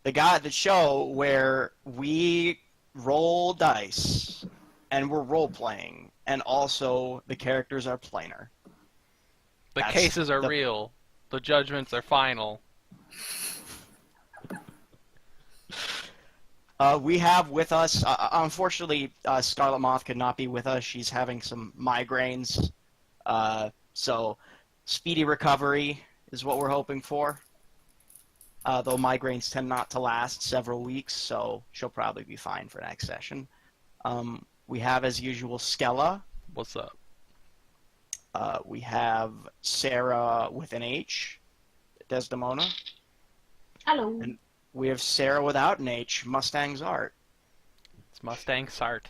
the show where we roll dice and we're role playing, and also the characters are planar. The That's cases are the real. The judgments are final. We have with us, unfortunately, Scarlet Moth could not be with us. She's having some migraines, so speedy recovery is what we're hoping for. Though migraines tend not to last several weeks, so she'll probably be fine for next session. We have, as usual, Skella. What's up? We have Sarah with an H, Desdemona. Hello. And we have Sarah without an H, Mustang's Art. It's Mustang Sart.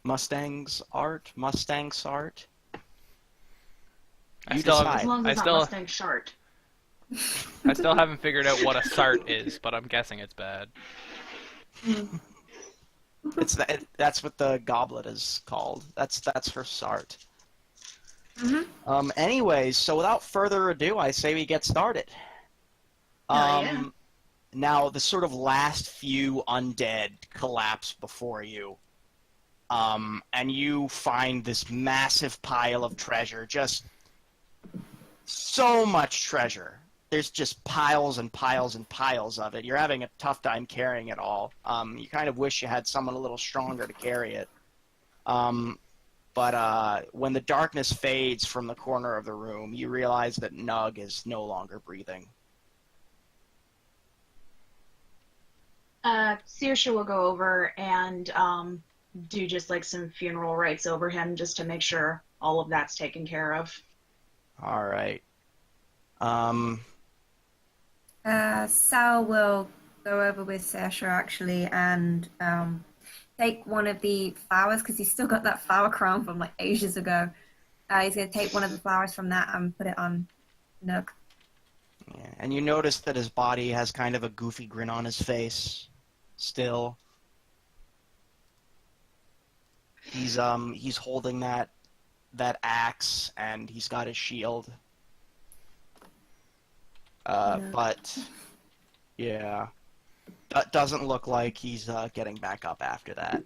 Mustang's Art? Mustang Sart? I You still decide. As long as I it's still- not Mustang Shart. I still haven't figured out what a Sart is, but I'm guessing it's bad. That's what the goblet is called. That's her Sart. Anyways, so without further ado, I say we get started. Yeah. Now, the sort of last few undead collapse before you. And you find this massive pile of treasure. Just so much treasure. There's just piles and piles and piles of it. You're having a tough time carrying it all. You kind of wish you had someone a little stronger to carry it. But when the darkness fades from the corner of the room, you realize that Nug is no longer breathing. Saoirse will go over and do just like some funeral rites over him just to make sure all of that's taken care of. All right. Sal will go over with Saoirse actually and take one of the flowers because he's still got that flower crown from like ages ago. He's going to take one of the flowers from that and put it on Nug. Yeah, and you notice that his body has kind of a goofy grin on his face still. He's holding that axe and he's got his shield. But yeah, that doesn't look like he's getting back up after that.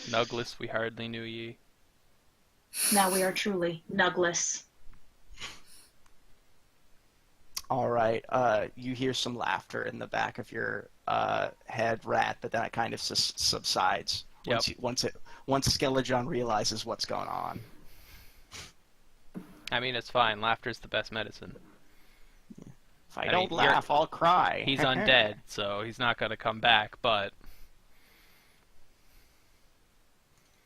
Nugless, we hardly knew ye. Now we are truly Nugless. All right. You hear some laughter in the back of your head, Rat, but then it kind of subsides once Skeleton realizes what's going on. I mean, it's fine. Laughter's the best medicine. If I I don't mean, laugh, I'll cry. He's undead, so he's not going to come back, but...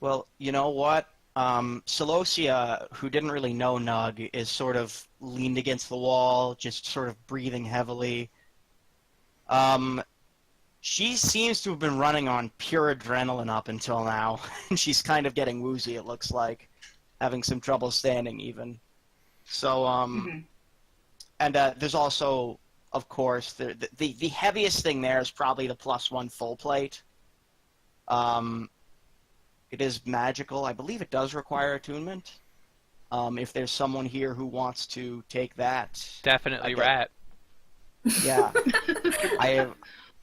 Well, you know what? Celosia, who didn't really know Nug, is sort of leaned against the wall, just sort of breathing heavily. She seems to have been running on pure adrenaline up until now, and she's kind of getting woozy, it looks like. Having some trouble standing, even. So, and there's also, of course, the heaviest thing there is probably the +1 full plate. It is magical. I believe it does require attunement. If there's someone here who wants to take that... Definitely Rat. Yeah. I have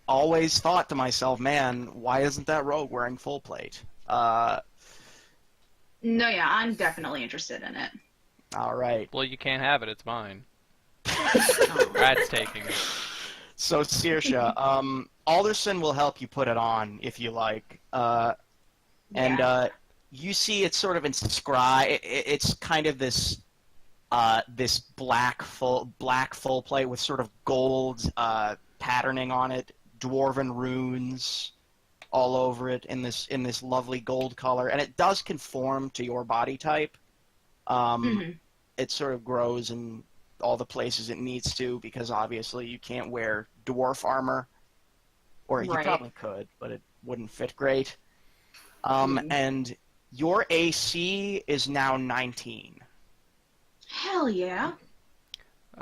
always thought to myself, man, why isn't that rogue wearing full plate? No, yeah, I'm definitely interested in it. All right. Well, you can't have it. It's mine. Rat's taking it. So, Saoirse, Alderson will help you put it on if you like. And you see it's sort of inscribed. It's kind of this this black full plate with sort of gold patterning on it, dwarven runes all over it in this lovely gold color, and it does conform to your body type. It sort of grows in all the places it needs to, because obviously you can't wear dwarf armor, or you probably could, but it wouldn't fit great. And your AC is now 19. Hell yeah.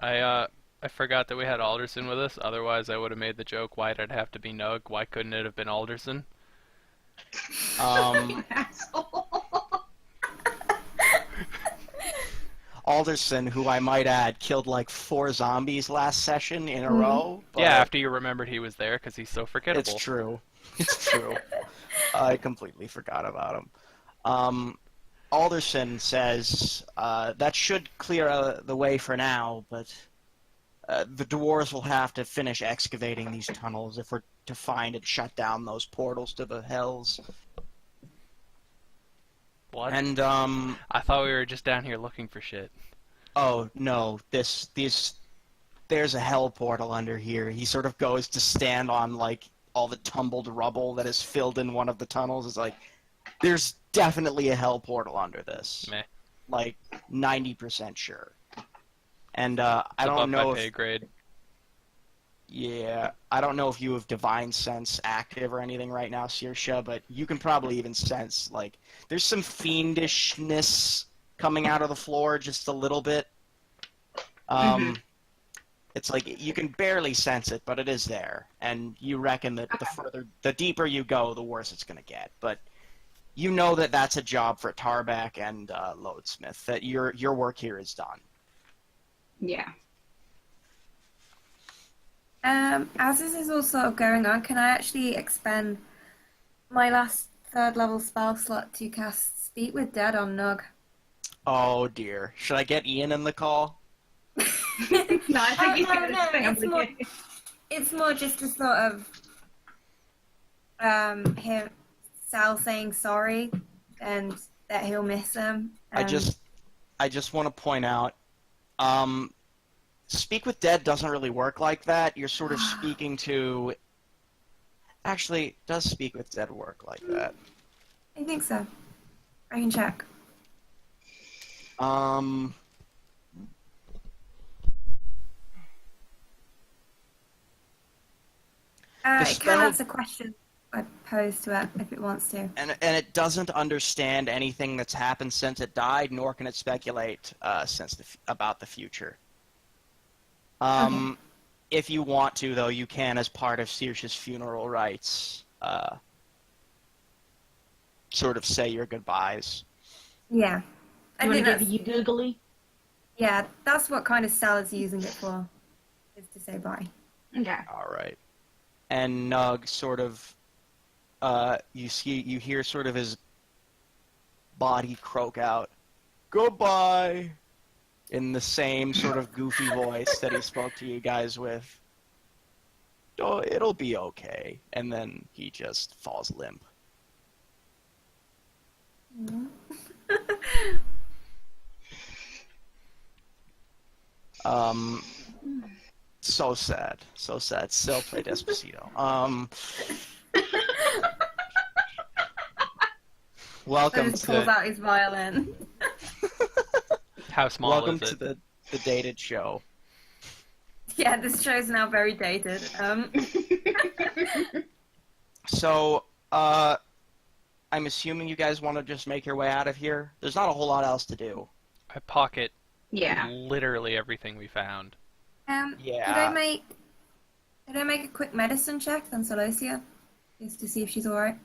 I forgot that we had Alderson with us. Otherwise, I would have made the joke, why did it have to be Nug? Why couldn't it have been Alderson? You asshole. Alderson, who I might add, killed like 4 zombies last session in a row. But Yeah, after you remembered he was there because he's so forgettable. it's true. It's true. I completely forgot about him. Alderson says that should clear the way for now, but the dwarves will have to finish excavating these tunnels if we're to find and shut down those portals to the hells. What? And I thought we were just down here looking for shit. oh no, there's a hell portal under here. He sort of goes to stand on like all the tumbled rubble that is filled in one of the tunnels. It's like there's definitely a hell portal under this. Meh. Like 90% sure. And It's I don't above know my if pay grade. yeah, I don't know if you have Divine Sense active or anything right now, Saoirse, but you can probably even sense, like, there's some fiendishness coming out of the floor just a little bit. It's like, you can barely sense it, but it is there. And you reckon that the deeper you go, the worse it's going to get. But you know that that's a job for Tarback and Loadsmith, that your work here is done. Yeah. As this is all sort of going on, can I actually expend my last 3rd level spell slot to cast Speak with Dead on Nug? Oh dear. Should I get Ian in the call? No, I think you should expand the game. It's more just a sort of him, Sal saying sorry and that he'll miss him. I just want to point out, Speak with Dead doesn't really work like that. You're sort of speaking to... Actually, does Speak with Dead work like that? I think so. I can check. It can answer questions I pose to it if it wants to. And it doesn't understand anything that's happened since it died, nor can it speculate about the future. Okay. If you want to, though, you can, as part of Saoirse's funeral rites, sort of say your goodbyes. Yeah. I You want think to give you googly? yeah, that's what kind of Sal is using it for, is to say bye. Okay. All right. And Nug sort of, you hear sort of his body croak out, "Goodbye," in the same sort of goofy voice that he spoke to you guys with. "Oh, it'll be okay." And then he just falls limp. So sad. So sad. Still play Despacito. Welcome Just pulls out his violin. How small welcome is to it? the dated show. Yeah, this show's now very dated. So, I'm assuming you guys want to just make your way out of here. There's not a whole lot else to do. I pocket Yeah. literally everything we found. Yeah. Did I make a quick medicine check on Celosia? Just to see if she's alright?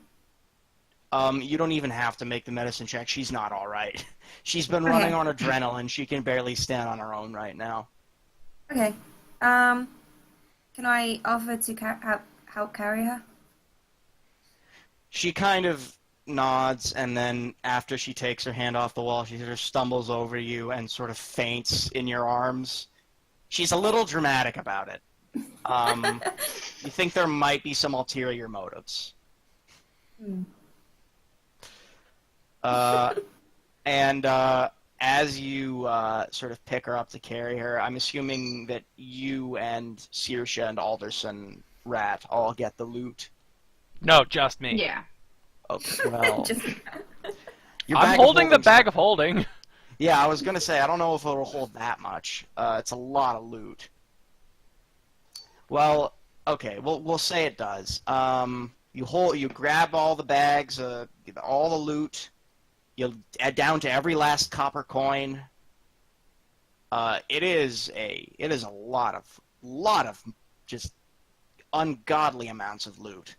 You don't even have to make the medicine check. She's not all right. She's been running on adrenaline. She can barely stand on her own right now. Okay. Can I offer to help carry her? She kind of nods, and then after she takes her hand off the wall, she sort of stumbles over you and sort of faints in your arms. She's a little dramatic about it. You think there might be some ulterior motives. And as you sort of pick her up to carry her, I'm assuming that you and Saoirse and Alderson Rat all get the loot. No, just me. Yeah. Okay, well, Just your I'm bag of holding the holding's bag not- of holding. Yeah, I was gonna say I don't know if it'll hold that much. It's a lot of loot. Well, okay, we'll say it does. You grab all the bags, all the loot. You add down to every last copper coin. It is a lot of just ungodly amounts of loot.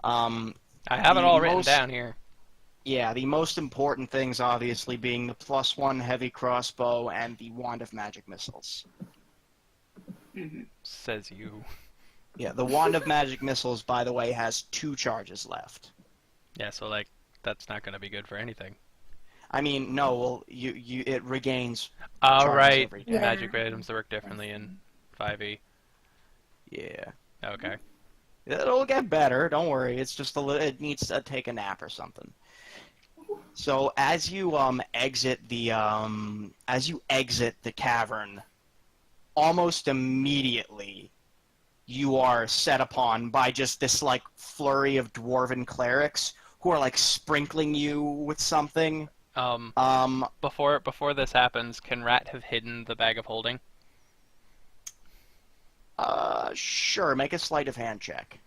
I have it all written down here. Yeah, the most important things obviously being the +1 heavy crossbow and the wand of magic missiles. Says you. Yeah, the wand of magic missiles, by the way, has 2 charges left. Yeah, so like that's not gonna be good for anything. I mean, no, well, it regains All charges right, every day. Yeah. magic items work differently in 5e. Yeah. Okay. It'll get better, don't worry. It's just it needs to take a nap or something. So as you exit the cavern, almost immediately you are set upon by just this like flurry of dwarven clerics who are like sprinkling you with something. Before this happens, can Rat have hidden the bag of holding? Sure, make a sleight of hand check.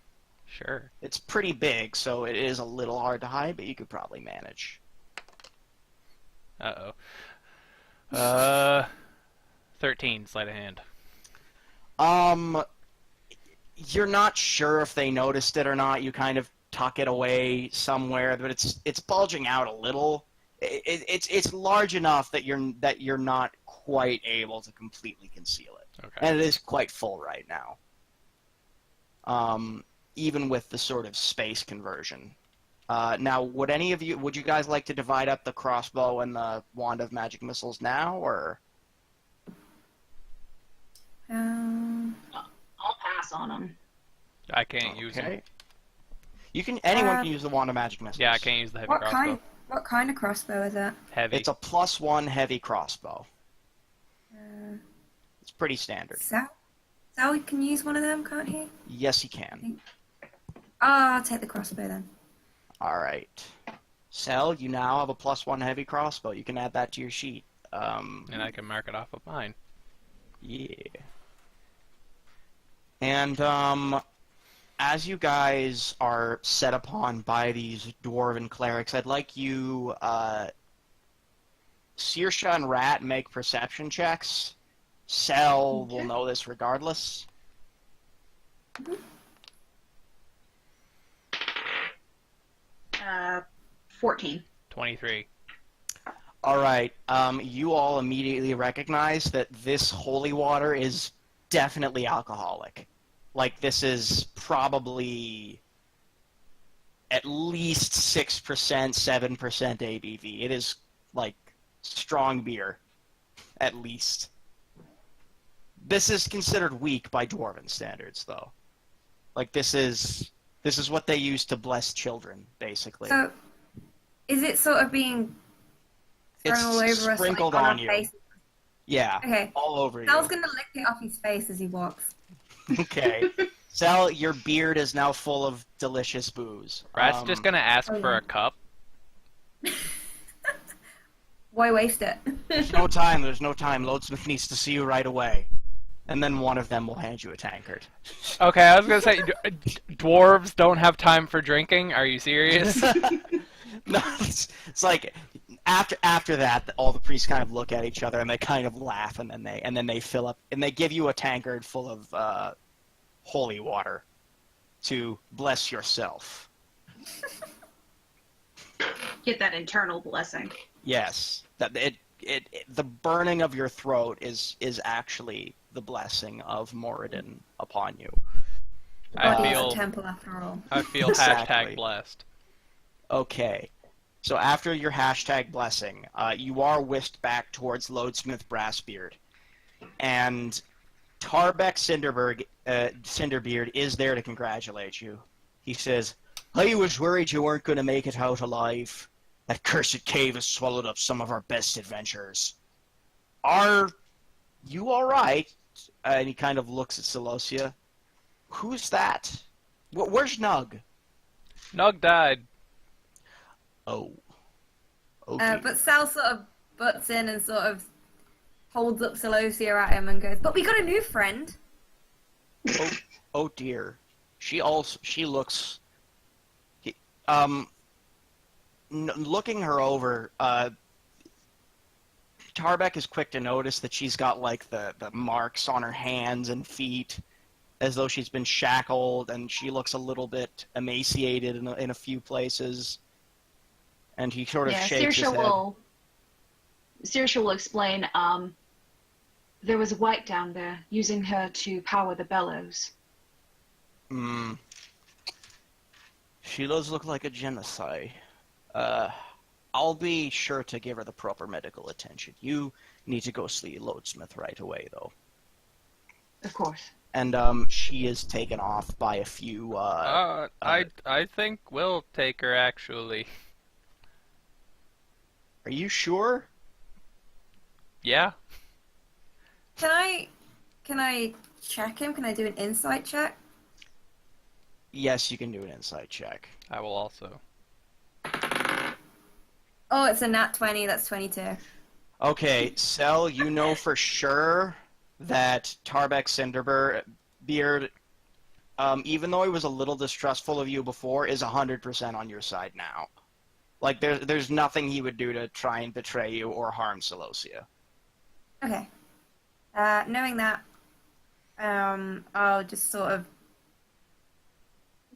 Sure. It's pretty big, so it is a little hard to hide, but you could probably manage. 13 sleight of hand. You're not sure if they noticed it or not. You kind of tuck it away somewhere, but it's bulging out a little. It's large enough that you're not quite able to completely conceal it, Okay. and it is quite full right now. Even with the sort of space conversion. Now, would you guys like to divide up the crossbow and the wand of magic missiles now, or? Um, I'll pass on them. I can't use them. Anyone can use the wand of magic missiles. Yeah, I can't use the heavy what crossbow. kind of crossbow is that? Heavy. It's a +1 heavy crossbow. It's pretty standard. Sal can use one of them, can't he? Yes, he can. Oh, I'll take the crossbow then. All right. Sel, you now have a +1 heavy crossbow. You can add that to your sheet. And I can mark it off of mine. Yeah. And as you guys are set upon by these dwarven clerics, I'd like you, Saoirse and Rat, make perception checks. Sel will know this regardless. 14. 23. All right. You all immediately recognize that this holy water is definitely alcoholic. Like, this is probably at least 6%, 7% ABV. It is, like, strong beer, at least. This is considered weak by dwarven standards, though. Like, this is what they use to bless children, basically. So, is it sort of being thrown It's all over us, like, sprinkled on on our you. face? Yeah, Okay. all over you. Sal's gonna lick it off his face as he walks. Okay. Sal, your beard is now full of delicious booze. Rat's just gonna ask oh, for yeah. a cup. Why waste it? There's no time. Loadsmith needs to see you right away. And then one of them will hand you a tankard. Okay, I was gonna say, dwarves don't have time for drinking. Are you serious? No, it's like after that, all the priests kind of look at each other and they kind of laugh, and then they fill up and they give you a tankard full of holy water to bless yourself. Get that internal blessing. Yes, that the burning of your throat is actually the blessing of Moradin upon you. The I body is feel- a temple after all. I feel Exactly. #blessed. Okay. So after your #blessing, you are whisked back towards Loadsmith Brassbeard. And Tarbeck Cinderbeard is there to congratulate you. He says, I was worried you weren't going to make it out alive. That cursed cave has swallowed up some of our best adventurers. Are you alright? And he kind of looks at Celosia. Who's that? Where's Nug? Nug died. Oh. Okay. But Sal sort of butts in and sort of holds up Celosia at him and goes, "But we got a new friend." Oh dear. She looks. Looking her over, Tarbeck is quick to notice that she's got like the marks on her hands and feet, as though she's been shackled, and she looks a little bit emaciated in a few places. And he sort of Yeah, shakes his head. Saoirse will explain. There was a white down there, using her to power the bellows. Hmm. She does look like a genocide. I'll be sure to give her the proper medical attention. You need to go see Loadsmith right away, though. Of course. And she is taken off by a few. I think we'll take her actually. Are you sure? Yeah. Can I check him? Can I do an insight check? Yes, you can do an insight check. I will also. Oh, it's a nat 20. That's 22. Okay, Sel, you know for sure that Tarbeck Cinderbeard, even though he was a little distrustful of you before, is 100% on your side now. Like, there's nothing he would do to try and betray you or harm Celosia. Okay. Knowing that, I'll just sort of.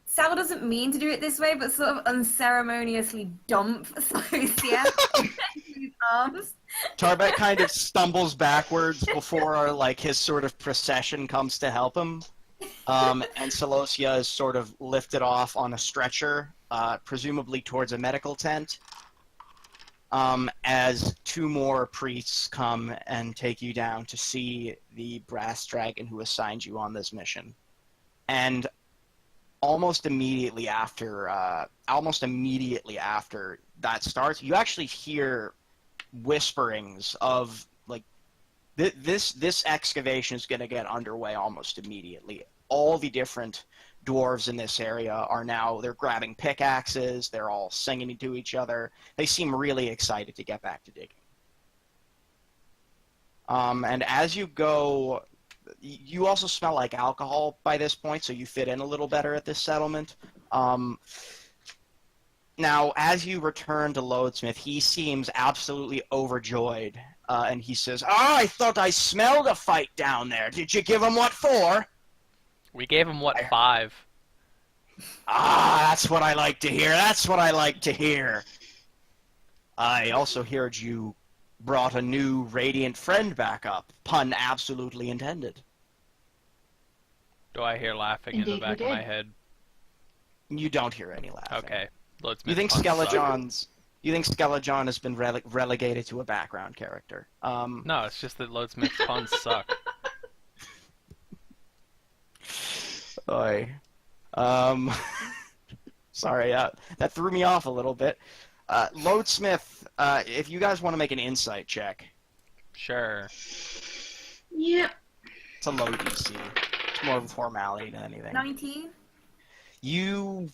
Sal doesn't mean to do it this way, but sort of unceremoniously dump Celosia into his arms. Tarbeck kind of stumbles backwards before, like, his sort of procession comes to help him. And Celosia is sort of lifted off on a stretcher, presumably towards a medical tent, as two more priests come and take you down to see the brass dragon who assigned you on this mission. And almost immediately after that starts, you actually hear whisperings of, like, this excavation is going to get underway almost immediately. All the different dwarves in this area they're grabbing pickaxes, they're all singing to each other. They seem really excited to get back to digging. And as you go, you also smell like alcohol by this point, so you fit in a little better at this settlement. Now, as you return to Loadsmith, he seems absolutely overjoyed, and he says, I thought I smelled a fight down there. Did you give him what for? We gave him, 5? That's what I like to hear. That's what I like to hear. I also heard you brought a new radiant friend back up. Pun absolutely intended. Do I hear laughing in the Indeed, back we of my did. head? You don't hear any laughing. Okay. Let's You think Skelejon has been relegated to a background character? No, it's just that Loadsmith's puns suck. Oy. Sorry, that threw me off a little bit. Loadsmith, if you guys want to make an insight check, Sure. Yep. it's a low DC. It's more of a formality than anything. 19? You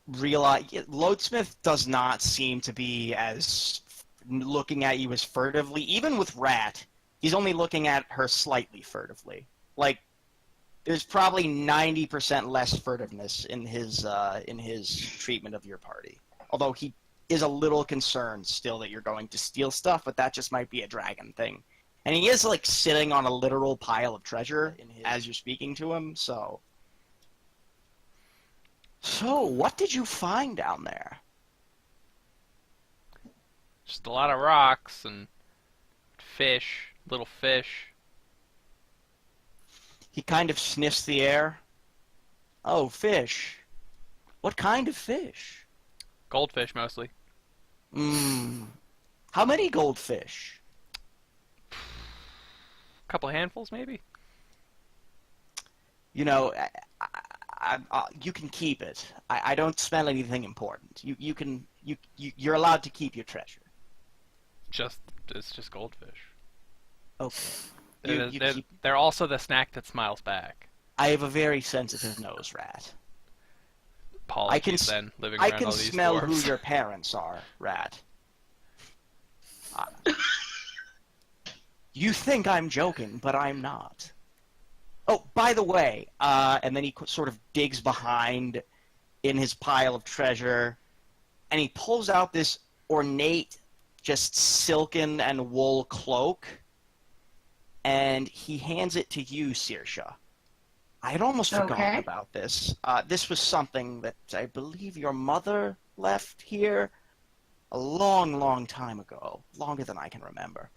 realize Loadsmith does not seem to be as looking at you as furtively. Even with Rat, he's only looking at her slightly furtively. Like, there's probably 90% less furtiveness in his treatment of your party. Although he is a little concerned still that you're going to steal stuff, but that just might be a dragon thing. And he is, like, sitting on a literal pile of treasure as you're speaking to him, so... So, what did you find down there? Just a lot of rocks and fish, little fish. He kind of sniffs the air. Oh, fish. What kind of fish? Goldfish, mostly. How many goldfish? A couple handfuls, maybe? You know, you can keep it. I don't smell anything important. You're allowed to keep your treasure. It's just goldfish. Okay. They're also the snack that smiles back. I have a very sensitive nose, Rat. Apologies, then, living around I can all these smell dwarves. who your parents are, Rat. You think I'm joking, but I'm not. Oh, by the way, and then he sort of digs behind in his pile of treasure, and he pulls out this ornate, just silken and wool cloak, and he hands it to you, Saoirse. I had almost forgotten about this. This was something that I believe your mother left here. a long, long time ago, longer than I can remember.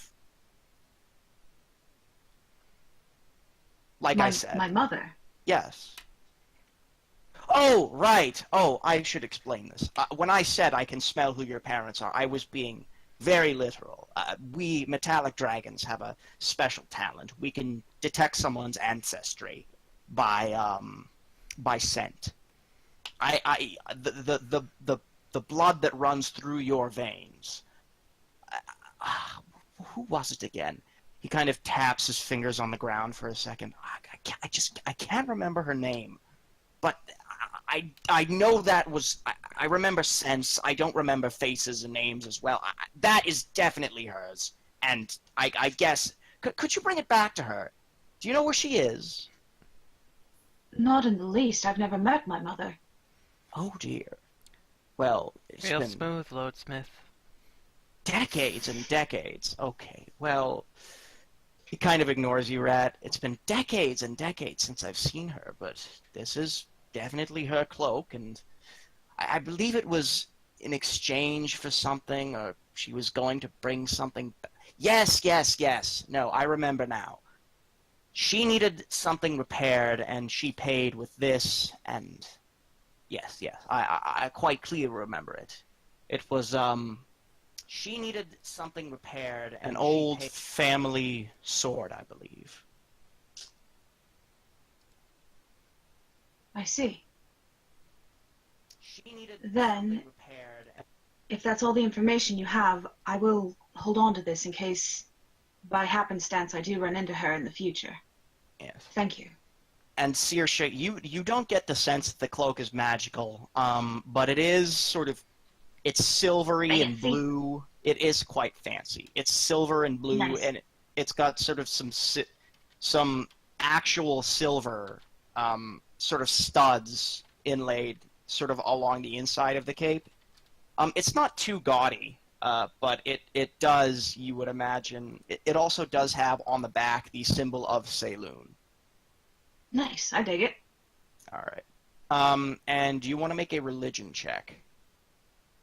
Like I said. My mother. Yes. Oh, right. Oh, I should explain this. When I said I can smell who your parents are, I was being very literal. We metallic dragons have a special talent. We can detect someone's ancestry by scent. The blood that runs through your veins. Who was it again? He kind of taps his fingers on the ground for a second. I can't remember her name, but I know that was. I remember scents. I don't remember faces and names as well. That is definitely hers. And I guess could you bring it back to her? Do you know where she is? Not in the least. I've never met my mother. Oh dear. Well, it's Real been smooth, Loadsmith. decades and decades. Okay, well, he kind of ignores you, Rat. It's been decades and decades since I've seen her, but this is definitely her cloak, and I believe it was in exchange for something, or she was going to bring something. Yes. No, I remember now. She needed something repaired, and she paid with this, and yes, I quite clearly remember it. It was, she needed something repaired, an old family sword, I believe. I see. She needed Then- something repaired. If that's all the information you have, I will hold on to this in case, by happenstance, I do run into her in the future. Yes. Thank you. And Saoirse, you don't get the sense that the cloak is magical, but it is sort of, it's silvery and Fancy. blue. It is quite fancy. It's silver and blue, Nice. and it's got sort of some actual silver sort of studs inlaid sort of along the inside of the cape. It's not too gaudy, but it does, you would imagine, it also does have on the back the symbol of Saloon. Nice. I dig it. All right. And do you want to make a religion check?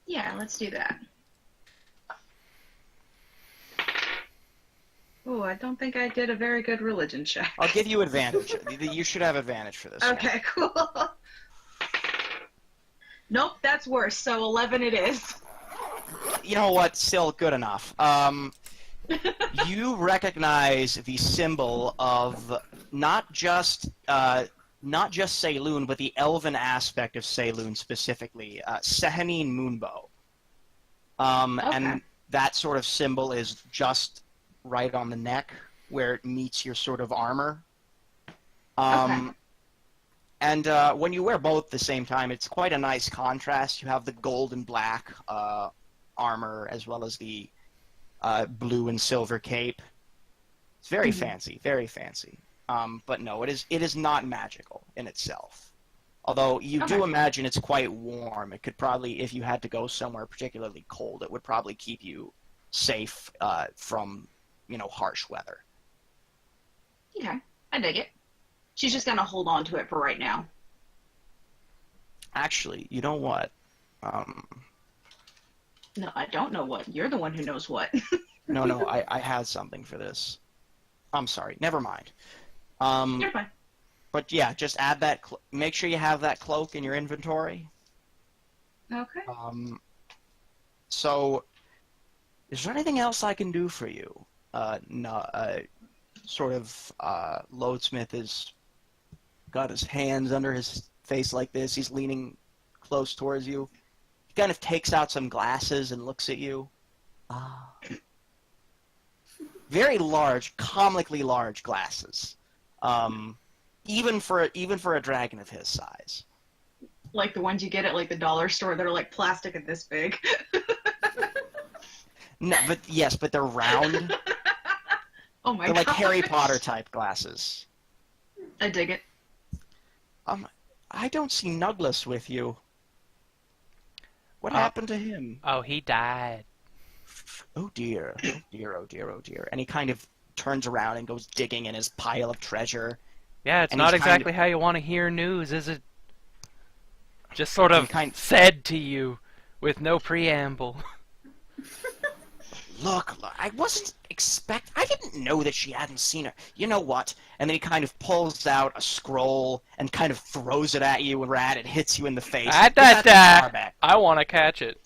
Yeah, let's do that. Oh, I don't think I did a very good religion check. I'll give you advantage. You should have advantage for this one. Okay, cool. Nope, that's worse. So 11 it is. You know what? Still good enough. You recognize the symbol of not just Saloon, but the elven aspect of Saloon specifically, Sehanine Moonbow. Okay. And that sort of symbol is just right on the neck where it meets your sort of armor. Okay. And when you wear both at the same time, it's quite a nice contrast. You have the gold and black armor as well as the blue and silver cape. It's very fancy, very fancy. But no, it is not magical in itself. Although you do imagine it's quite warm. It could probably, if you had to go somewhere particularly cold, it would probably keep you safe from, harsh weather. Okay, I dig it. She's just gonna hold on to it for right now. Actually, you know what? No, I don't know what. You're the one who knows what. No, I had something for this. I'm sorry. Never mind. You're fine. But yeah, just add that. Make sure you have that cloak in your inventory. Okay. So, is there anything else I can do for you? No. Loadsmith has got his hands under his face like this. He's leaning close towards you. He kind of takes out some glasses and looks at you. Very large, comically large glasses. Even for a dragon of his size. Like the ones you get at like the dollar store that are like plastic and this big. No, but they're round. Oh my They're like gosh. Harry Potter type glasses. I dig it. I don't see Nuglas with you. What happened to him? Oh, he died. Oh dear. Oh dear, oh dear, oh dear. And he kind of turns around and goes digging in his pile of treasure. Yeah, it's And not he's exactly how you want to hear news, is it? Just sort He of kind- said to you with no preamble. Look, I wasn't I didn't know that she hadn't seen her. You know what? And then he kind of pulls out a scroll and kind of throws it at you, Rat. It hits you in the face. Give that to Tarback. I want to catch it.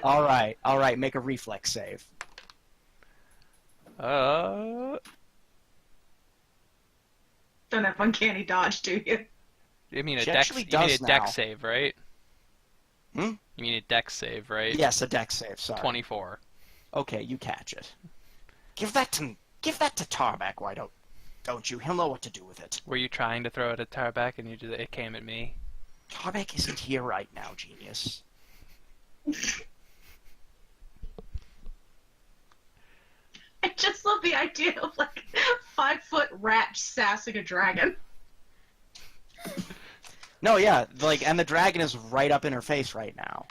All right. Make a reflex save. Don't have uncanny dodge, do you? You mean a She dex? actually You mean does a dex now. save, right? Hmm? You mean a dex save, right? Yes, a dex save. Sorry. 24. Okay, you catch it. Give that to Tarback. Why don't you? He'll know what to do with it. Were you trying to throw it at Tarback and it came at me? Tarback isn't here right now, genius. I just love the idea of like 5-foot rat sassing a dragon. No, yeah, and the dragon is right up in her face right now.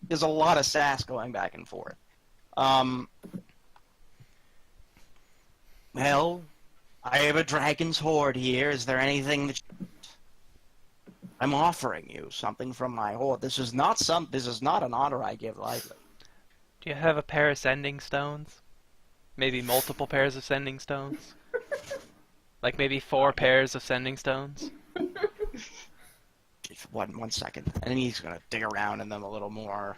There's a lot of sass going back and forth. Well, I have a dragon's hoard here. Is there anything that I'm offering you? Something from my hoard. This is not an honor I give lightly. Do you have a pair of sending stones? Maybe multiple pairs of sending stones? Like maybe 4 pairs of sending stones? One second. And he's gonna dig around in them a little more.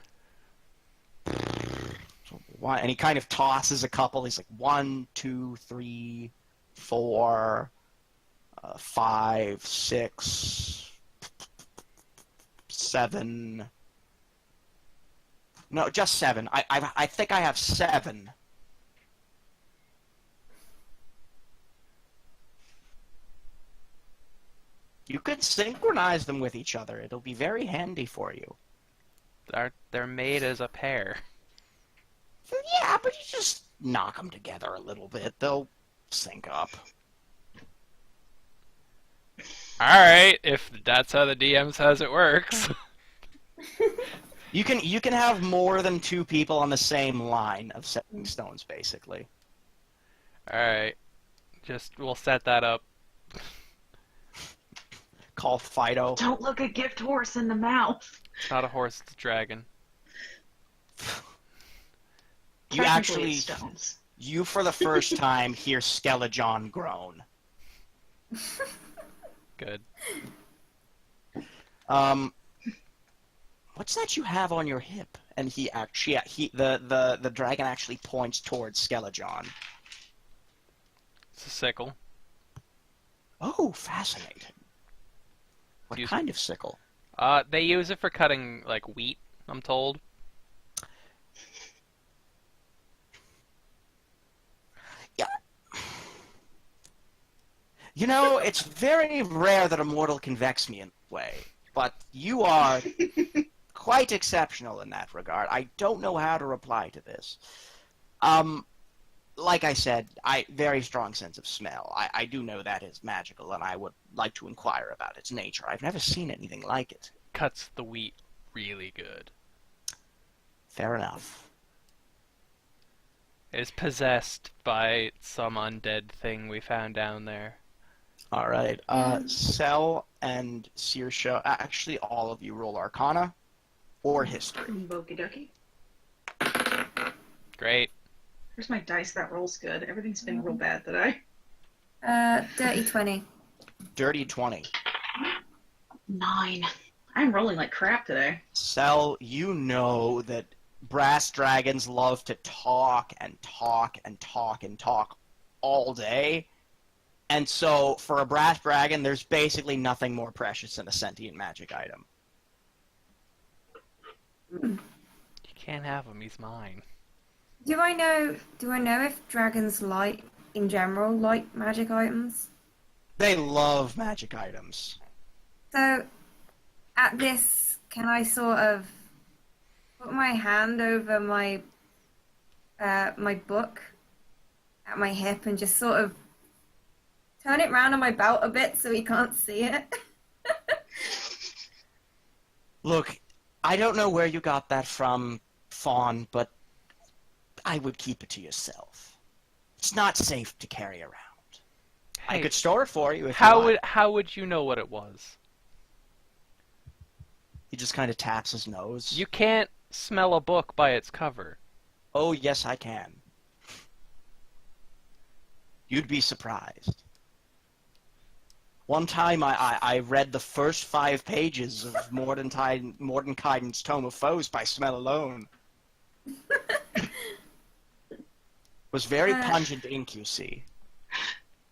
And he kind of tosses a couple. He's like 1, 2, 3, 4, 5, 6, 7. No, just 7. I think I have 7. You could synchronize them with each other. It'll be very handy for you. They're made as a pair. Yeah, but you just knock them together a little bit. They'll sync up. Alright, if that's how the DM says it works. You can have more than 2 people on the same line of setting stones, basically. Alright. We'll set that up. Call Fido. Don't look a gift horse in the mouth. It's not a horse, it's a dragon. You Technically, actually, it's stones. you for the first time hear Skeleton groan. Good. What's that you have on your hip? And the dragon actually points towards Skeleton. It's a sickle. Oh, fascinating. What kind of sickle? They use it for cutting, like, wheat, I'm told. Yeah. You know, it's very rare that a mortal can vex me in that way, but you are quite exceptional in that regard. I don't know how to reply to this. Like I said, very strong sense of smell. I do know that is magical, and I would like to inquire about its nature. I've never seen anything like it. Cuts the wheat really good. Fair enough. It's possessed by some undead thing we found down there. All right. Sel and Saoirse, actually all of you roll Arcana or History. Okie dokie. Great. Where's my dice? That rolls good. Everything's been real bad today. Dirty 20. Dirty 20. 9. I'm rolling like crap today. Sel, you know that brass dragons love to talk and talk and talk and talk all day. And so, for a brass dragon, there's basically nothing more precious than a sentient magic item. You can't have him, he's mine. Do I know if dragons in general like magic items? They love magic items. So, at this, can I sort of put my hand over my my book at my hip and just sort of turn it round on my belt a bit so he can't see it? Look, I don't know where you got that from, Fawn, but I would keep it to yourself. It's not safe to carry around. I Hey, could store it for you if you want. how would you know what it was? He just kind of taps his nose. You can't smell a book by its cover. Oh, yes, I can. You'd be surprised. One time I read the first 5 pages of Mordenkainen's Tome of Foes by smell alone. Was very pungent ink, you see.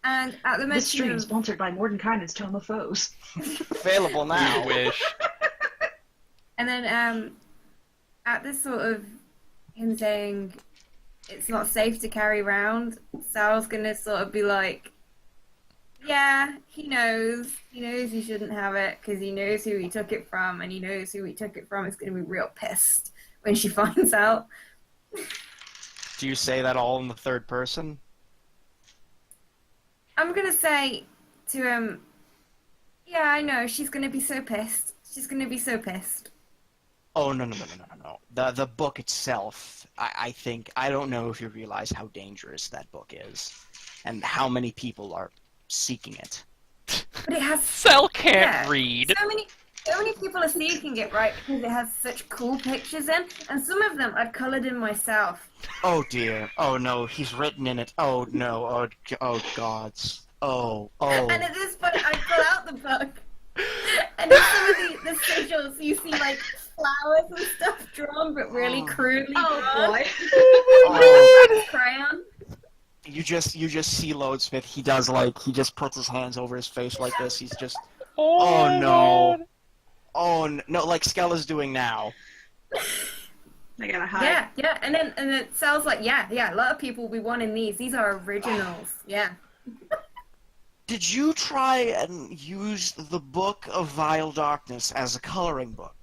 And at the This mention stream of sponsored by Mordenkainen's Tome of Foes. Available now. I wish. And then at this sort of him saying it's not safe to carry around, Sal's gonna sort of be like, yeah, he knows he shouldn't have it because he knows who he took it from, and he knows who he took it from is gonna be real pissed when she finds out. Do you say that all in the third person? I'm gonna say to him, yeah, I know, she's gonna be so pissed. She's gonna be so pissed. Oh, no. The book itself, I think, I don't know if you realize how dangerous that book is, and how many people are seeking it. But it has Cell can't read. So many people are seeking it, right? Because it has such cool pictures in, and some of them I've coloured in myself. Oh dear. Oh no, he's written in it. Oh no. Oh gods. Oh. And at this point, I pull out the book, and in some of the sigils, you see like flowers and stuff drawn, but really crudely drawn. Oh boy. Oh. Crayon. You just see Loadsmith. He just puts his hands over his face like this. He's just. Oh, Oh no. God. Oh no, like Skella's doing now. I gotta hide. Yeah, and it sounds like yeah. A lot of people will be wanting these. These are originals. Yeah. Did you try and use the Book of Vile Darkness as a coloring book?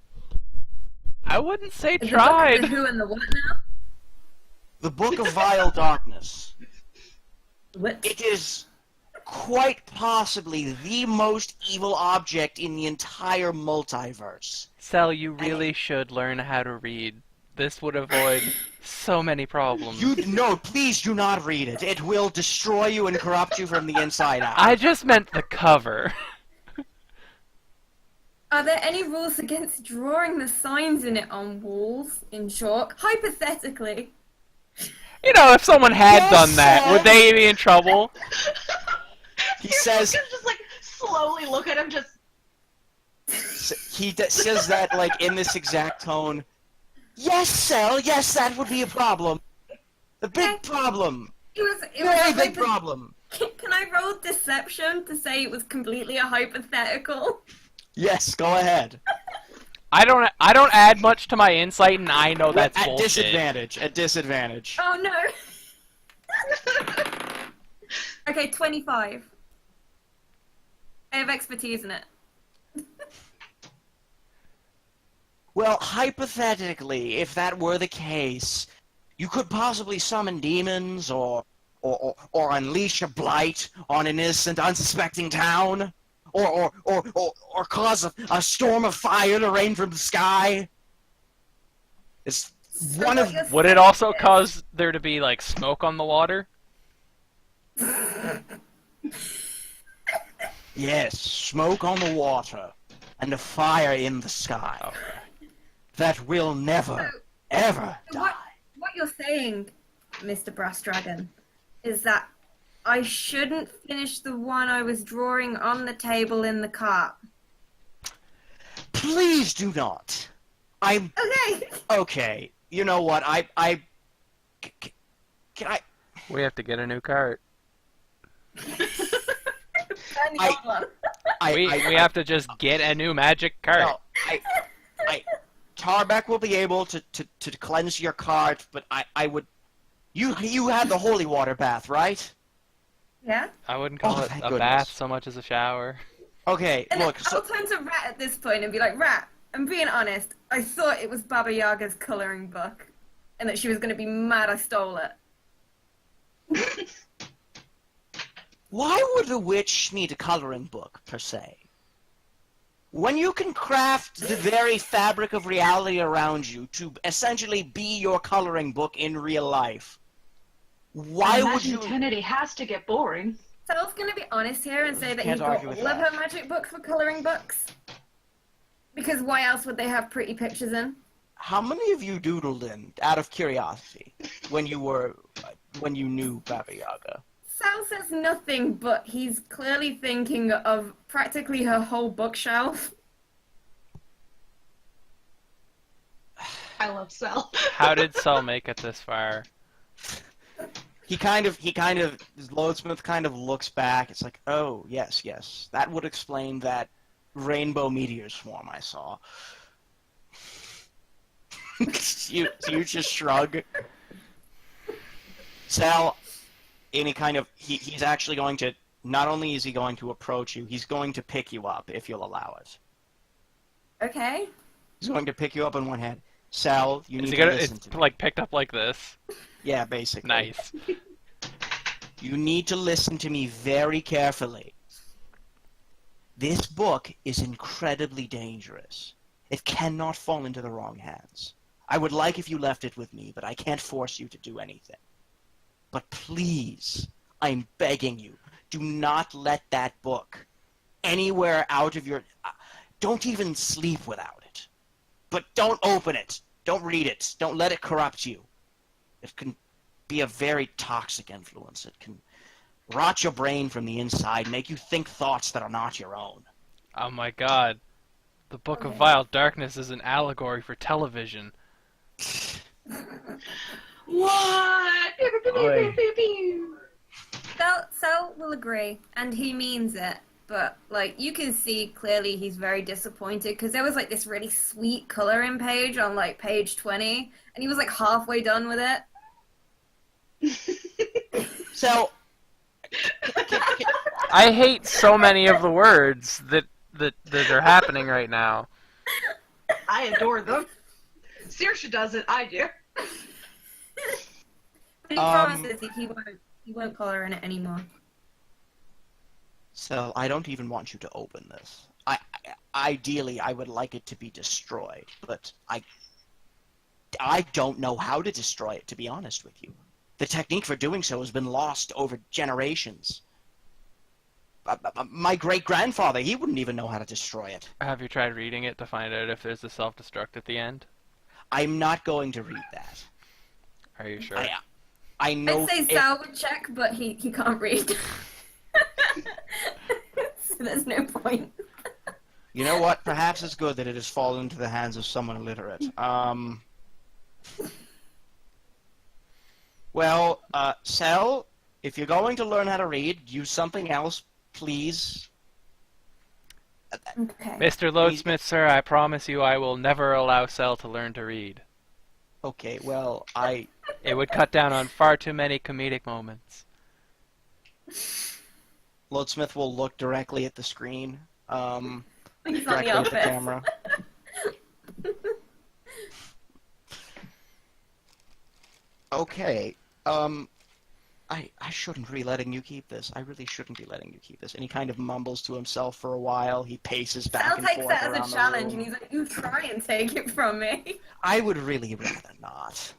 I wouldn't say Is the book tried. The who and the what now? The Book of Vile Darkness. What? It is quite possibly the most evil object in the entire multiverse. Cell, you really should learn how to read. This would avoid so many problems. No, please do not read it. It will destroy you and corrupt you from the inside out. I just meant the cover. Are there any rules against drawing the signs in it on walls in chalk? Hypothetically. You know, if someone had Yes, done that, would they be in trouble? He says Just like slowly look at him, just. says that like in this exact tone. Yes, Cell. Yes, that would be a problem. A big problem. It was Very a big problem. Can I roll deception to say it was completely a hypothetical? Yes, go ahead. I don't add much to my insight, and I know that's At bullshit. disadvantage. At disadvantage. Oh no. Okay, 25. I have expertise in it. Well, hypothetically, if that were the case, you could possibly summon demons or unleash a blight on an innocent, unsuspecting town, or cause a storm of fire to rain from the sky. It's So one what of you're Would it saying also is- cause there to be, like, smoke on the water? yes, smoke on the water and a fire in the sky that will never, ever So die. what you're saying, Mr. Brass Dragon, is that I shouldn't finish the one I was drawing on the table in the cart. Please do not. I'm Okay. okay. You know what? Can I? We have to get a new cart. We have to just get a new magic cart. No, Tarbeck will be able to cleanse your cart, but I would. You had the holy water bath, right? Yeah. I wouldn't call Oh, it thank a goodness. bath so much as a shower. Okay, And look. I'll So, turn to Rat at this point and be like, Rat, I'm being honest. I thought it was Baba Yaga's colouring book, and that she was going to be mad I stole it. why would a witch need a coloring book per se? When you can craft the very fabric of reality around you to essentially be your coloring book in real life, why would you? Infinity has to get boring. So I was going to be honest here and say that he Can't got argue all with of that. her magic books for colouring books. Because why else would they have pretty pictures in? how many of you doodled in, out of curiosity, when you knew Baba Yaga? Sal says nothing, but he's clearly thinking of practically her whole bookshelf. I love Sel. How did Sel make it this far? Loadsmith kind of looks back. It's like, oh, yes, that would explain that rainbow meteor swarm I saw. you just shrug. Sal, he's actually going to, not only is he going to approach you, he's going to pick you up if you'll allow it. Okay. He's going to pick you up on one hand. Sal, you need Is he to gonna? listen It's to me. like picked up like this. Yeah, basically. Nice. You need to listen to me very carefully. This book is incredibly dangerous. It cannot fall into the wrong hands. I would like if you left it with me, but I can't force you to do anything. But please, I'm begging you, do not let that book anywhere out of your... Don't even sleep without it. But don't open it. Don't read it. Don't let it corrupt you. It can be a very toxic influence. It can rot your brain from the inside, make you think thoughts that are not your own. Oh my god. The Book of Okay. Vile Darkness is an allegory for television. What? Oi. Sal will agree, and he means it. But like you can see clearly, he's very disappointed because there was like this really sweet coloring page on like page 20, and he was like halfway done with it. So, I hate so many of the words that are happening right now. I adore them. Saoirse doesn't. I do. But he promises he won't color in it anymore. so I don't even want you to open this. Ideally, I would like it to be destroyed, but I don't know how to destroy it, to be honest with you. The technique for doing so has been lost over generations. My great-grandfather, he wouldn't even know how to destroy it. Have you tried reading it to find out if there's a self-destruct at the end? I'm not going to read that. Are you sure? I know... I'd say Sal would check, but he can't read. So there's no point. You know what? Perhaps it's good that it has fallen into the hands of someone illiterate. Well, Sel, if you're going to learn how to read, use something else, please. Okay. Mr. Loadsmith, sir, I promise you I will never allow Sel to learn to read. Okay, well, It would cut down on far too many comedic moments. Loadsmith will look directly at the screen, He's on directly the at the office. camera. Okay, I shouldn't be letting you keep this. I really shouldn't be letting you keep this. And he kind of mumbles to himself for a while. He paces back Sal and takes forth that around as a the challenge, room. and he's like, "You try and take it from me." I would really rather not.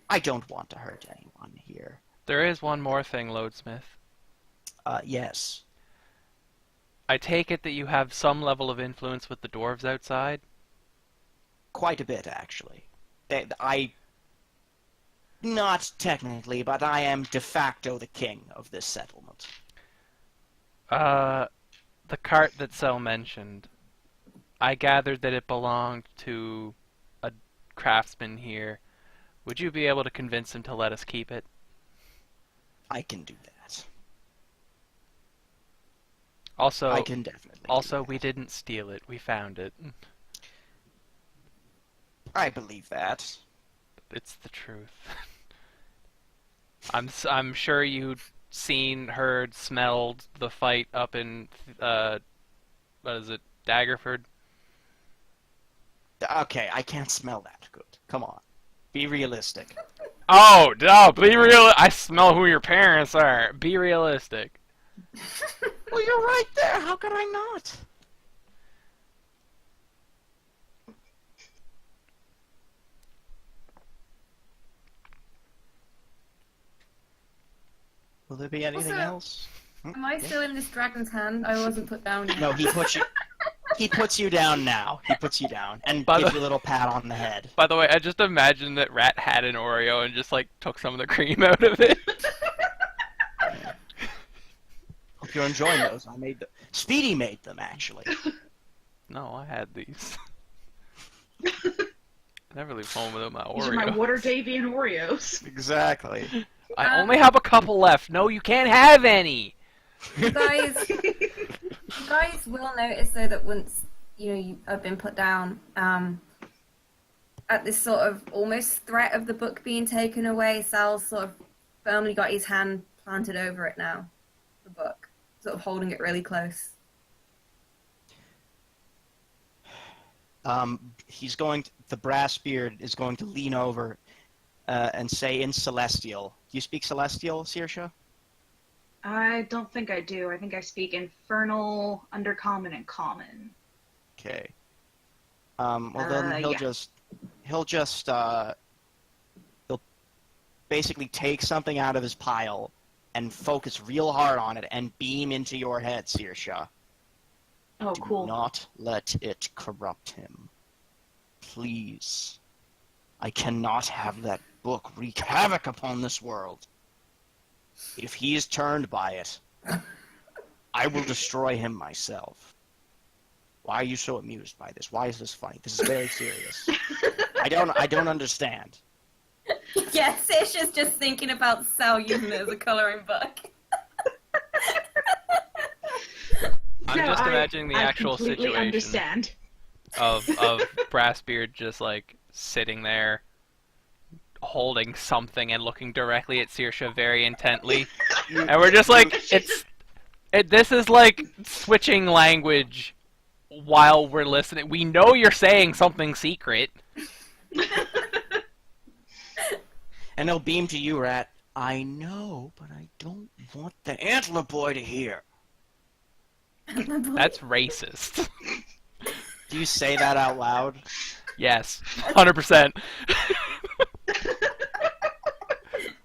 I don't want to hurt anyone here. There is one more thing, Loadsmith. Yes. I take it that you have some level of influence with the dwarves outside? Quite a bit, actually. Not technically, but I am de facto the king of this settlement. The cart that Sel mentioned, I gathered that it belonged to a craftsman here. Would you be able to convince him to let us keep it? I can do that. Also, I can definitely do also that. we didn't steal it. We found it. I believe that. It's the truth. I'm sure you'd seen, heard, smelled the fight up in what is it, Daggerford? Okay, I can't smell that good. Come on. Be realistic. Oh, no, be real. I smell who your parents are. Be realistic. Well, you're right there. How could I not? Will there be anything Also- else? Am I still in this dragon's hand? I wasn't put down yet. No, he put you. He puts you down now. He puts you down and By gives the- you a little pat on the head. By the way, I just imagined that Rat had an Oreo and just like took some of the cream out of it. Hope you're enjoying those. I made them. Speedy made them, actually. No, I had these. I never leave home without my These are my Oreo. Water Davian Oreos. Exactly. I only have a couple left. No, you can't have any. You guys, will notice though that once you have been put down, at this sort of almost threat of the book being taken away, Sal's sort of firmly got his hand planted over it now, the book, sort of holding it really close. The brass beard is going to lean over and say in Celestial. Do you speak Celestial, Saoirse? I don't think I do. I think I speak Infernal, Undercommon, and Common. Okay. Well then he'll yeah. he'll basically take something out of his pile and focus real hard on it and beam into your head, Saoirse. Oh, Do cool. not let it corrupt him. Please. I cannot have that book wreak havoc upon this world. If he is turned by it, I will destroy him myself. Why are you so amused by this? Why is this funny? This is very serious. I don't understand. Yes, Saoirse's just thinking about Sal using it as a colouring book. I'm No, just I- imagining the I actual completely situation understand. of Brassbeard just like sitting there holding something and looking directly at Saoirse very intently. And we're just like, this is like switching language while we're listening. We know you're saying something secret. And he'll beam to you, Rat. I know, but I don't want the Antler Boy to hear. That's racist. Do you say that out loud? Yes, 100%.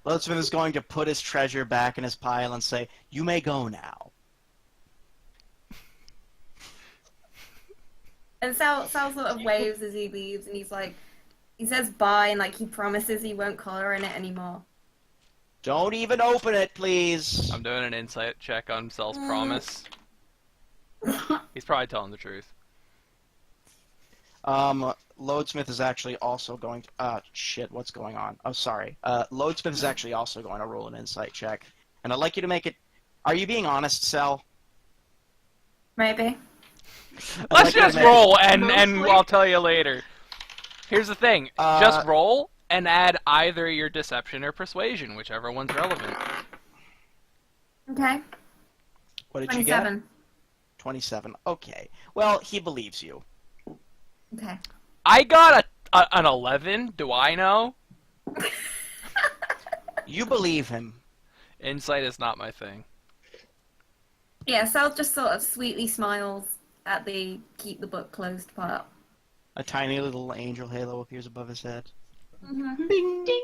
Loadsmith is going to put his treasure back in his pile and say, "You may go now." And Sal sort of waves as he leaves, and he's like, he says bye, and like he promises he won't colour in it anymore. Don't even open it, please. I'm doing an insight check on Sel's promise. He's probably telling the truth. Loadsmith is actually also going to... shit, what's going on? Oh, sorry. Loadsmith is actually also going to roll an insight check. And I'd like you to make it... Are you being honest, Sal? Maybe. Let's just roll, and Mostly. I'll tell you later. Here's the thing. Uh, Just roll and add either your deception or persuasion, whichever one's relevant. Okay. What did you get? 27. 27. Okay. Well, he believes you. Okay. I got an 11. Do I know? You believe him. Insight is not my thing. Yeah, Sal just sort of sweetly smiles at the keep the book closed part. A tiny little angel halo appears above his head. Mm-hmm. Ding, ding.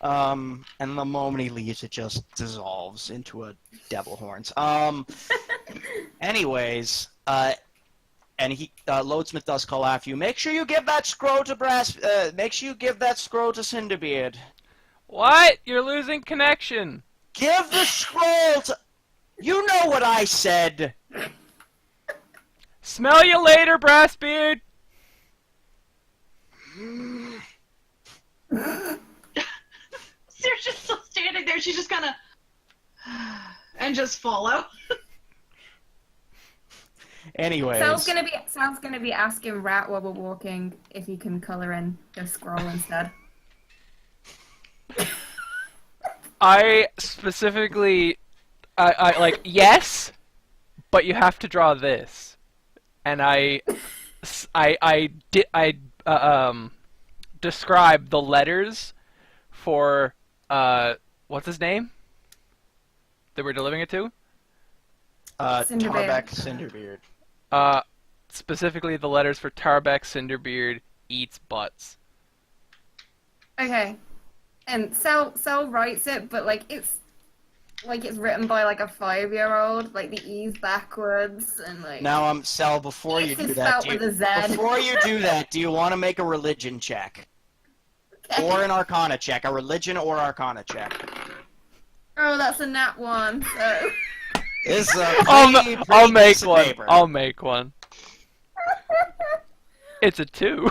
And the moment he leaves, it just dissolves into a devil horns. Anyways, and Loadsmith does call after you. Make sure you give that scroll to make sure you give that scroll to Cinderbeard. What? You're losing connection. Give the scroll to... You know what I said. Smell you later, Brassbeard. Sarah's just still standing there. She's just gonna... and just follow. Anyways. Sal's gonna be asking Rat while we're walking if he can colour in the scroll instead. I specifically, I like, yes, but you have to draw this, and I describe the letters for what's his name that we're delivering it to? Tarbeck Cinderbeard. Specifically the letters for Tarbeck Cinderbeard eats butts. Okay. And Sal writes it, but like it's like it's written by like a 5-year-old, like the E's backwards and like. Now, Sel, before you It's do just that, spelled with a Z. before you do that, do you want to make a religion check? Okay. Or an arcana check? A religion or arcana check? Oh, that's a nat 1. So. It's a I'll make piece of one. paper. I'll make one. It's a 2.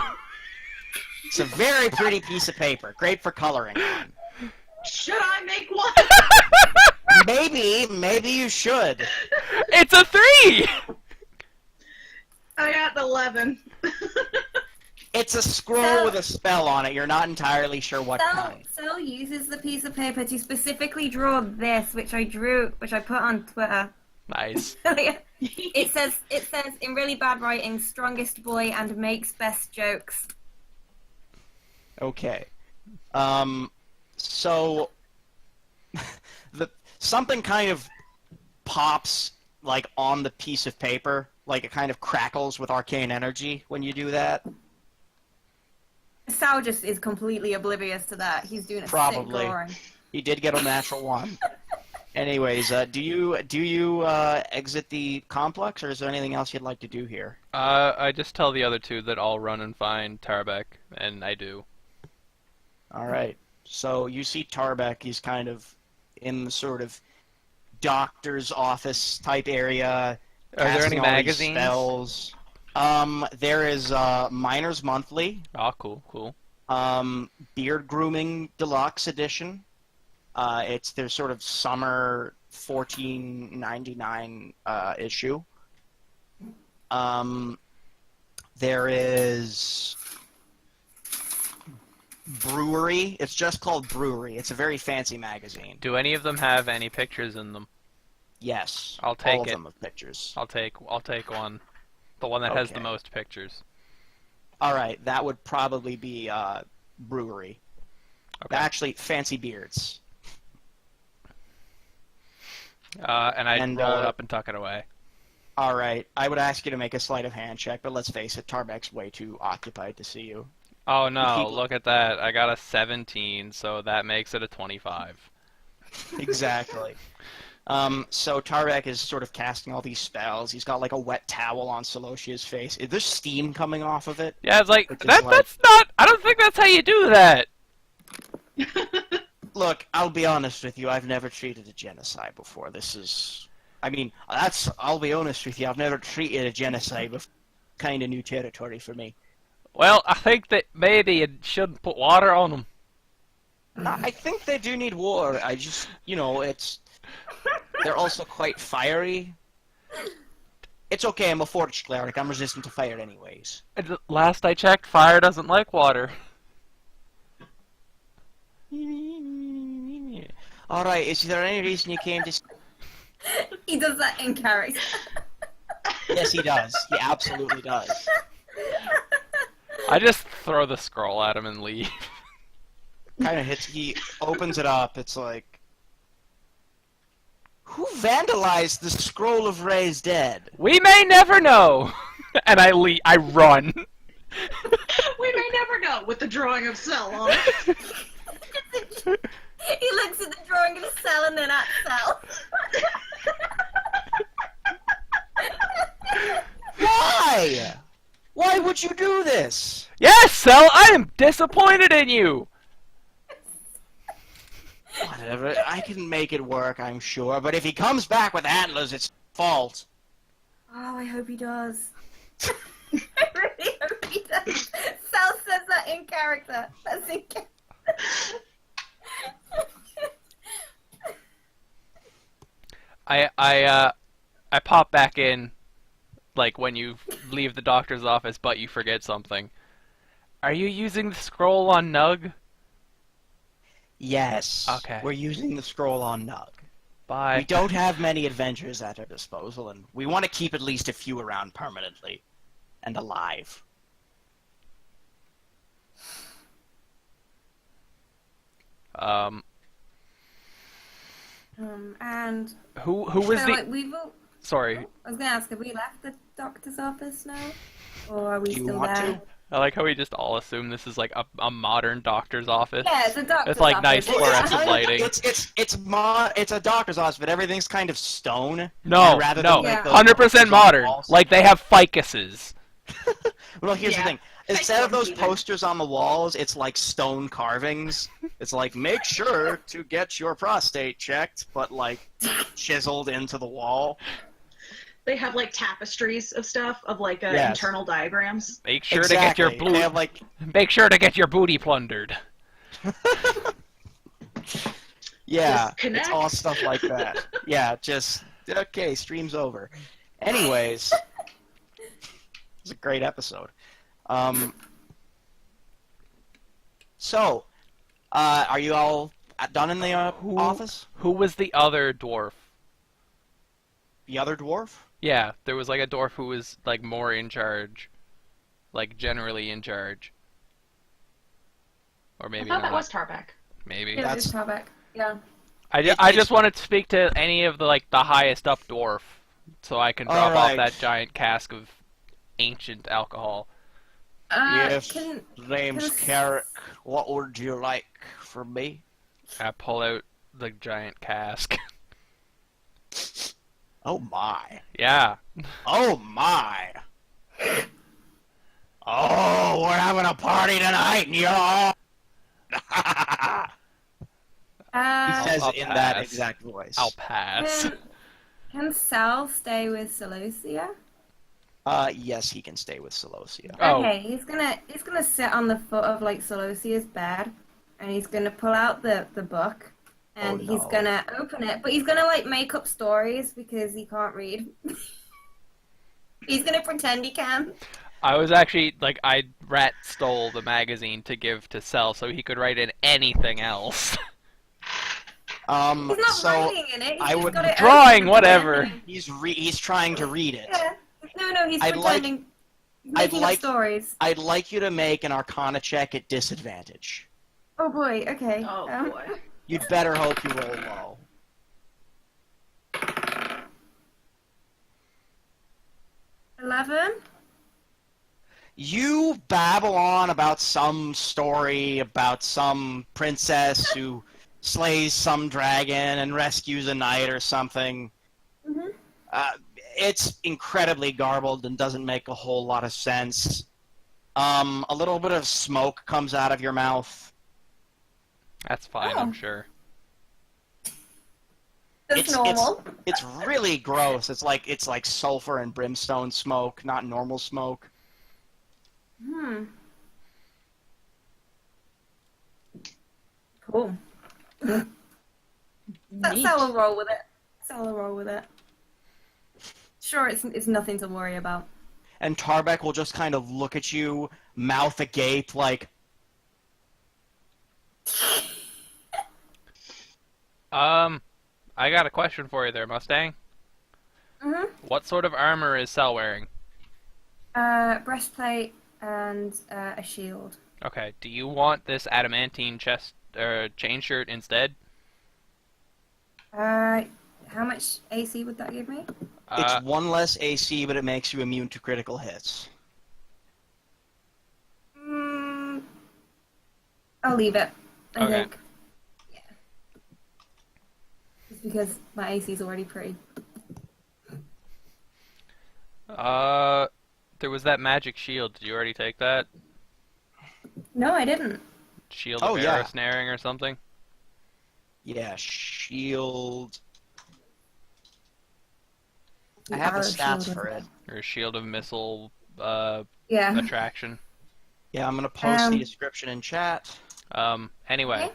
It's a very pretty piece of paper. Great for coloring on. Should I make one? Maybe you should. It's a 3. I got 11. It's a scroll with a spell on it. You're not entirely sure what kind. Sel uses the piece of paper to specifically draw this, which I put on Twitter. Nice. It says in really bad writing, strongest boy and makes best jokes. Okay. So something kind of pops like on the piece of paper, like it kind of crackles with arcane energy when you do that. Sal just is completely oblivious to that. He's doing a Probably. sick drawing. He did get a natural 1. Anyways, do you exit the complex, or is there anything else you'd like to do here? I just tell the other 2 that I'll run and find Tarbek, and I do. All right. So you see Tarbek. He's kind of in the sort of doctor's office type area. Are there any casting all these magazines? Spells. There is Miners Monthly. Oh, cool. Beard Grooming Deluxe Edition. It's their sort of summer $14.99 issue. There is Brewery. It's just called Brewery. It's a very fancy magazine. Do any of them have any pictures in them? Yes. I'll take all of it. them have pictures. I'll take one. The one that has the Okay. most pictures. All right, that would probably be Brewery. Okay. Actually, Fancy Beards. And roll it up and tuck it away. All right, I would ask you to make a sleight of hand check, but let's face it, Tarbek's way too occupied to see you. Oh no, People- look at that. I got a 17, so that makes it a 25. Exactly. So Tarbek is sort of casting all these spells. He's got like a wet towel on Celosia's face. Is there steam coming off of it? Yeah, it's like, Which is that's not, I don't think that's how you do that. Look, I'll be honest with you. I've never treated a genocide before. I'll be honest with you. I've never treated a genocide before. Kind of new territory for me. Well, I think that maybe you shouldn't put water on them. I think they do need water. I just, they're also quite fiery. It's okay, I'm a forge cleric. I'm resistant to fire anyways. Last I checked, fire doesn't like water. Alright, is there any reason you came to... He does that in character. Yes, he does. He absolutely does. I just throw the scroll at him and leave. Kind of hits... He opens it up. It's like... Who vandalized the Scroll of Ray's Dead? We may never know. And I run. We may never know with the drawing of Cell on it. He looks at the drawing of Cell and then at Cell. Why? Why would you do this? Yes, Cell, I am disappointed in you. Whatever. I can make it work, I'm sure. But if he comes back with antlers, it's fault. Oh, I hope he does. I really hope he does. Cell says that in character. That's in character. I pop back in, like when you leave the doctor's office, but you forget something. Are you using the scroll on Nug? Yes. Okay. We're using the scroll on Nug. Bye. We don't have many adventures at our disposal, and we want to keep at least a few around permanently and alive. And Who was so, the? like, we've all... Sorry. I was gonna ask, have we left the doctor's office now, or are we Do you still want there? to? I like how we just all assume this is like a modern doctor's office. Yeah, it's a doctor's It's like office. nice fluorescent It's lighting. it's a doctor's office, but everything's kind of stone. No, And rather no, than like those 100% posters on the modern. walls- Like they have ficuses. Well, here's the Yeah. thing. Instead of those Even. posters on the walls, it's like stone carvings. It's like, make sure to get your prostate checked, but like chiseled into the wall. They have like tapestries of stuff of like Yes. internal diagrams. Make sure to get your Exactly. They have like Make sure to get your booty plundered. yeah, Just connect. it's all stuff like that. Yeah, just okay, stream's over. Anyways, it's a great episode. So, are you all done in the office? Who was the other dwarf? The other dwarf? Yeah, there was like a dwarf who was like more in charge, like generally in charge, or I maybe thought not. that was Tarbeck. Maybe. Yeah, That's- just back. Yeah. I just wanted to speak to any of the like the highest up dwarf, so I can drop off Alright. that giant cask of ancient alcohol. Yes, Can, name's can- Carrick. What would you like from me? I pull out the giant cask. Oh my. Yeah. Oh my. Oh, we're having a party tonight, y'all. He says I'll in that pass. exact voice. I'll pass. can Sal stay with Celosia? Yes, he can stay with Celosia. Oh. Okay, he's gonna sit on the foot of like Celosia's bed, and he's gonna pull out the book, and Oh, he's no. gonna open it, but he's gonna like make up stories because he can't read. He's gonna pretend he can. I was actually like I rat stole the magazine to give to Cell so he could write in anything else. He's not So writing in it. He's I just would- got it Drawing, open and whatever. pretending. he's trying to read it. Yeah. No, he's I'd like- pretending. I'd Making like- up stories. I'd like you to make an Arcana check at disadvantage. Oh boy. Okay. Oh boy. You'd better hope you roll low. 11. You babble on about some story about some princess who slays some dragon and rescues a knight or something. Mhm. It's incredibly garbled and doesn't make a whole lot of sense. A little bit of smoke comes out of your mouth. That's fine, Oh. I'm sure. That's It's- normal. It's really gross. It's like sulfur and brimstone smoke, not normal smoke. Cool. That's Neat. how we'll roll with it. That's how we'll roll with it. Sure, it's nothing to worry about. And Tarbeck will just kind of look at you, mouth agape, like, I got a question for you there, Mustang. Mhm. What sort of armor is Cell wearing? Breastplate and a shield. Okay, do you want this adamantine chest chain shirt instead? How much AC would that give me? it's one less AC, but it makes you immune to critical hits. I'll leave it. I Okay. think. Yeah. Just because my AC is already pretty. There was that magic shield. Did you already take that? No, I didn't. Shield Oh, of yeah. arrow snaring or something? Yeah, shield. I The have the arrow stats shield for was- it. Or shield of missile Yeah. attraction? Yeah, I'm gonna post the Um, description in chat. Anyway. Okay.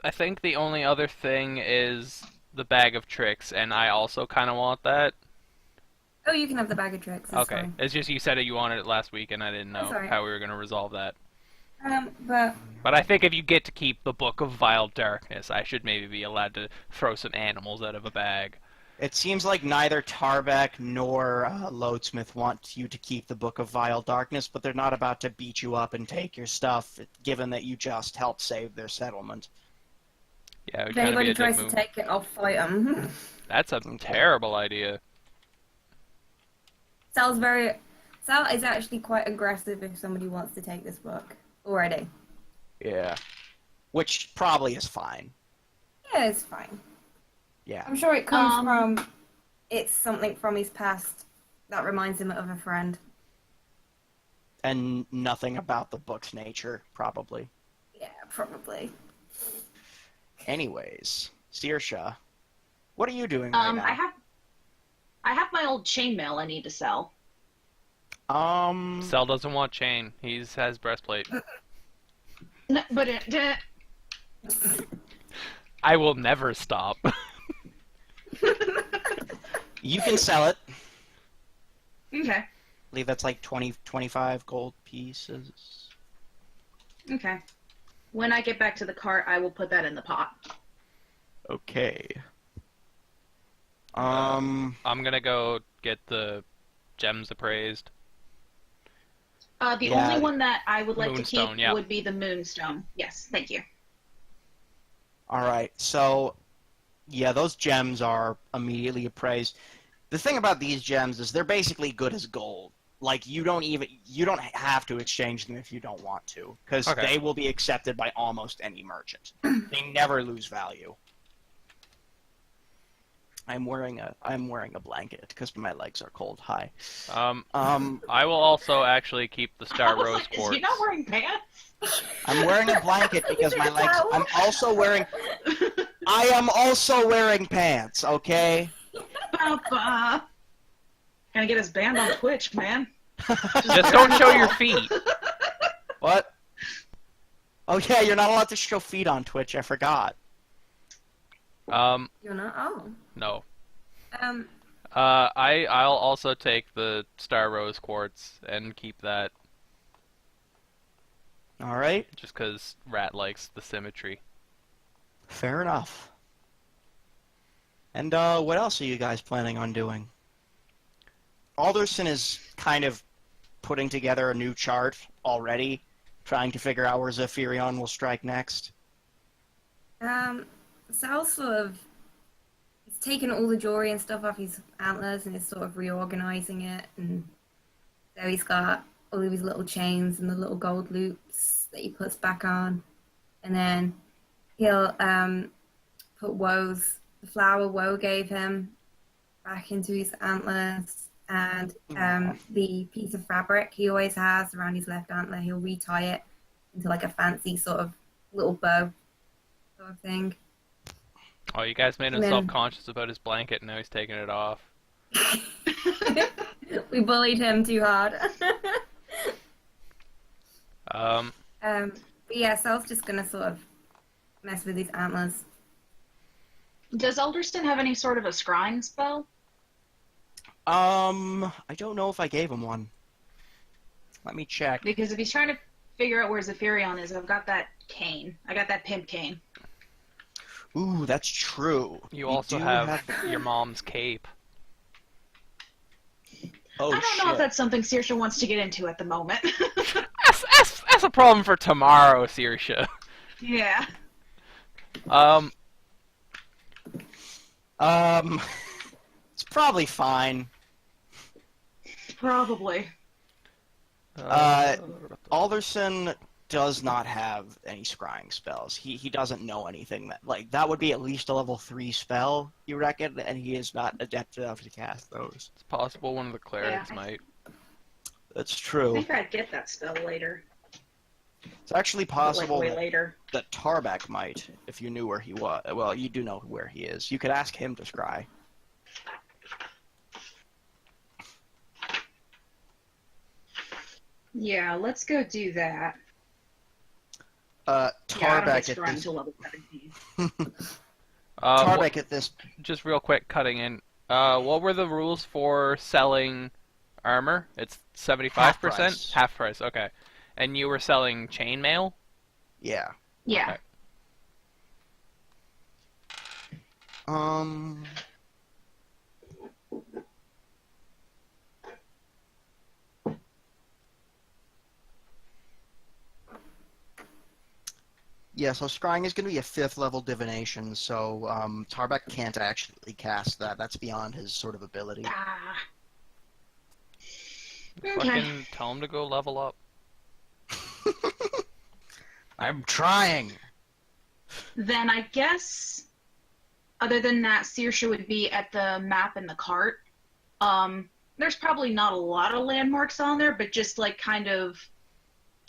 I think the only other thing is the bag of tricks, and I also kind of want that. Oh, you can have the bag of tricks. That's Okay. fine. It's just you said it, you wanted it last week, and I didn't know That's alright. how we were going to resolve that. But But I think if you get to keep the Book of Vile Darkness, I should maybe be allowed to throw some animals out of a bag. It seems like neither Tarbeck nor Loadsmith want you to keep the Book of Vile Darkness, but they're not about to beat you up and take your stuff, given that you just helped save their settlement. Yeah, it would if kind of be anybody a dick tries to move. take it, I'll fight them. That's a terrible idea. Sal's very Sal is actually quite aggressive if somebody wants to take this book already. Yeah. Which probably is fine. Yeah, it's fine. Yeah. I'm sure it comes from... It's something from his past that reminds him of a friend. And nothing about the book's nature, probably. Yeah, probably. Anyways, Saoirse, what are you doing right now? I have my old chainmail I need to sell. Cell doesn't want chain. He has breastplate. No, but I will never stop. You can sell it. okay. I believe that's like 20, 25 gold pieces. Okay. When I get back to the cart, I will put that in the pot. Okay. I'm gonna go get the gems appraised. The Yeah. only one that I would like to Moonstone, keep yeah. would be the Moonstone. Yes, thank you. Alright, so... Yeah, those gems are immediately appraised. The thing about these gems is they're basically good as gold. Like, you don't have to exchange them if you don't want to, because Okay. they will be accepted by almost any merchant. They never lose value. I'm wearing a blanket because my legs are cold. Hi. I will also actually keep the Star I was Rose like, is quartz. he not wearing pants? I'm wearing a blanket because my legs. Towel? I'm also wearing. I am also wearing pants. Okay. Papa. Gonna get us banned on Twitch, man. Just don't show your feet. What? Oh yeah, you're not allowed to show feet on Twitch. I forgot. You're not? Oh. No. Um, I'll also take the Star Rose quartz and keep that All right. just because Rat likes the symmetry. Fair enough. And what else are you guys planning on doing? Alderson is kind of putting together a new chart already, trying to figure out where Zephyrion will strike next. Sal's sort of... He's taken all the jewelry and stuff off his antlers and is sort of reorganizing it. And so he's got all of his little chains and the little gold loops that he puts back on. And then he'll put the flower Woe gave him back into his antlers. And the piece of fabric he always has around his left antler, he'll retie it into like a fancy sort of little bow sort of thing. Oh, you guys made him And then- self-conscious about his blanket, and now he's taking it off. We bullied him too hard. But yeah, Sal's just gonna sort of mess with his antlers. Does Alderston have any sort of a scrying spell? I don't know if I gave him one. Let me check. Because if he's trying to figure out where Zephyrion is, I've got that cane. I got that pimp cane. Ooh, that's true. You We also do have your mom's cape. Oh, I don't know if shit. that's something Saoirse wants to get into at the moment. That's a problem for tomorrow, Saoirse. yeah. It's probably fine. Probably. Alderson does not have any scrying spells. He doesn't know anything that would be at least a level 3 spell, you reckon, and he is not adept enough to cast those. It's possible one of the clerics Yeah. might. That's I true. think I'd get that spell later. It's actually But, possible like, way later. that Tarbeck might, if you knew where he was. Well, you do know where he is. You could ask him to scry. Yeah, let's go do that. Yeah, I don't Tarbeck get at scrying this. until level 17. Tarbeck at this. Just real quick, cutting in. What were the rules for selling armor? It's 75%? Half price. Half price, okay. And you were selling chainmail? Yeah. Yeah. Okay. Um. Yeah, so scrying is going to be a 5th level divination, so Tarbeck can't actually cast that. That's beyond his sort of ability. Ah. Okay. Fucking tell him to go level up. I'm trying. Then I guess, other than that, Saoirse would be at the map in the cart. There's probably not a lot of landmarks on there, but just like kind of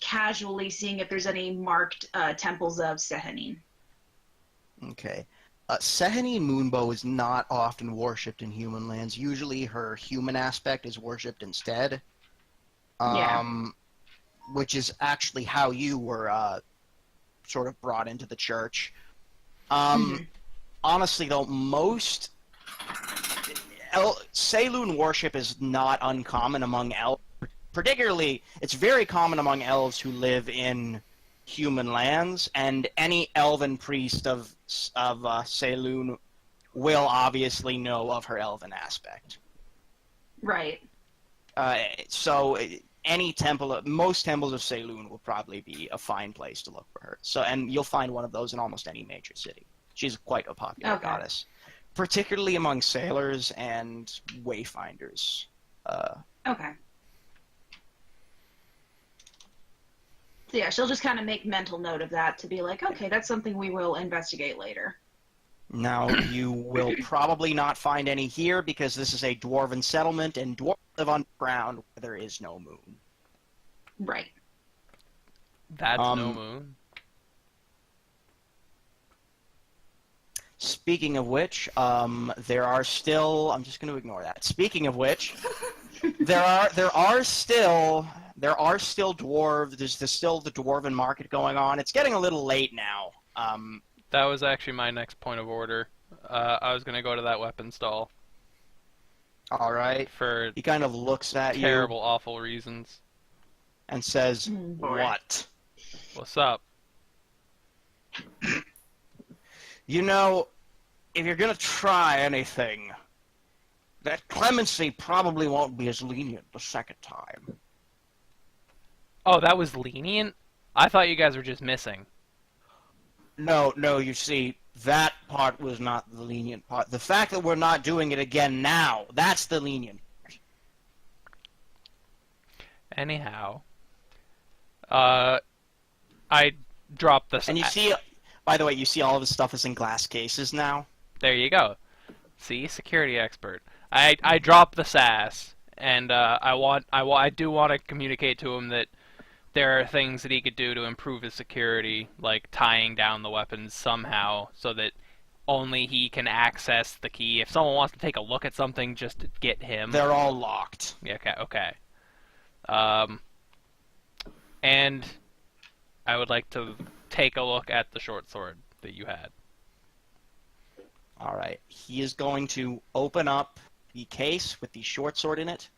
casually seeing if there's any marked temples of Sehanine. Okay. Sehanine Moonbow is not often worshipped in human lands. Usually her human aspect is worshipped instead. Which is actually how you were sort of brought into the church. Honestly, though, most Saloon worship is not uncommon among elves. Particularly, it's very common among elves who live in human lands, and any elven priest of Saloon will obviously know of her elven aspect. Right. So any temple, most temples of Saloon will probably be a fine place to look for her. So, and you'll find one of those in almost any major city. She's quite a popular goddess, particularly among sailors and wayfinders. Okay. So yeah, she'll just kind of make mental note of that to be like, okay, that's something we will investigate later. Now, you will probably not find any here because this is a dwarven settlement, and dwarves live underground where there is no moon. Right. That's no moon. Speaking of which, there are still. I'm just going to ignore that. Speaking of which, there are still dwarves. There's still the dwarven market going on. It's getting a little late now. That was actually my next point of order. I was gonna go to that weapon stall. All right. For he kind of looks at you. Terrible, awful reasons. And says, "What? What's up?" You know, if you're gonna try anything, that clemency probably won't be as lenient the second time. Oh, that was lenient? I thought you guys were just missing. No, you see, that part was not the lenient part. The fact that we're not doing it again now, that's the lenient part. Anyhow. I dropped the... And you see, by the way, you see all of his stuff is in glass cases now? There you go. See? Security expert. I dropped the sass, and I do want to communicate to him that there are things that he could do to improve his security, like tying down the weapons somehow so that only he can access the key. If someone wants to take a look at something, just to get him. They're all locked. Yeah, okay. And I would like to take a look at the short sword that you had. Alright. He is going to open up the case with the short sword in it.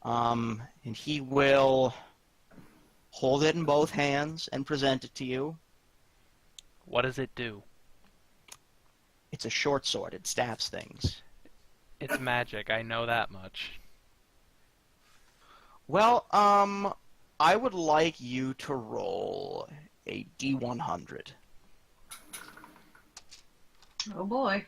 And he will hold it in both hands and present it to you. What does it do? It's a short sword. It stabs things. It's magic. I know that much. Well, I would like you to roll a D100. Oh boy.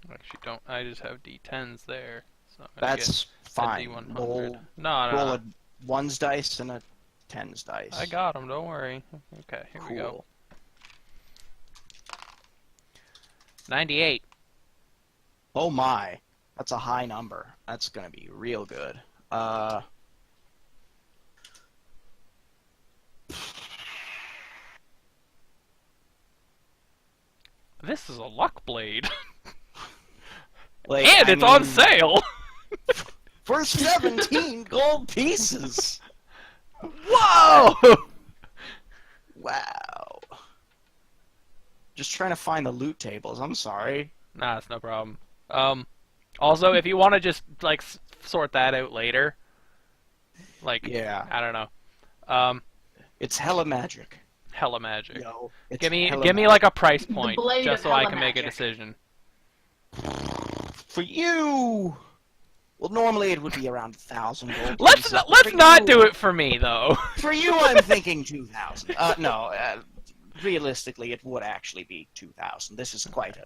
Actually, don't. I just have D10s there. So I'm That's fine. D100. Roll No. a ones dice and a tens dice. I got them. Don't worry. Okay, here we go. 98. Oh my, that's a high number. That's gonna be real good. This is a luck blade. Like, And it's on sale! For 17 gold pieces! Whoa! Wow. Just trying to find the loot tables, I'm sorry. Nah, it's no problem. Also, if you want to just, like, sort that out later, like, Yeah. I don't know. It's hella magic. Hella magic. Yo, it's Give me hella like a price point, blade just of so I hella can make a magic. decision. For you! Well, normally it would be around 1,000 gold Let's pieces. let's For not you- do it for me though. For you, I'm thinking 2,000. No, realistically, it would actually be 2,000. This is quite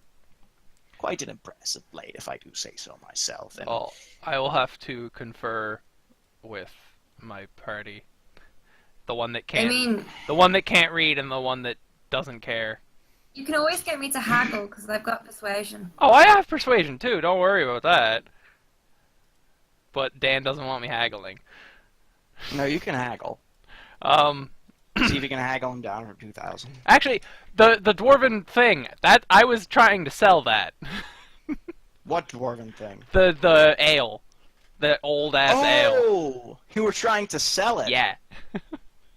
quite an impressive blade, if I do say so myself. And Well, I will have to confer with my party. The one that I can't, mean, the one that can't read, and the one that doesn't care. you can always get me to haggle because I've got persuasion. Oh, I have persuasion too. Don't worry about that. But Dan doesn't want me haggling. no, you can haggle. Um, See if you can haggle him down from 2,000. actually, the dwarven thing that I was trying to sell that. What dwarven thing? The ale, the old ass ale. Oh, you were trying to sell it. Yeah,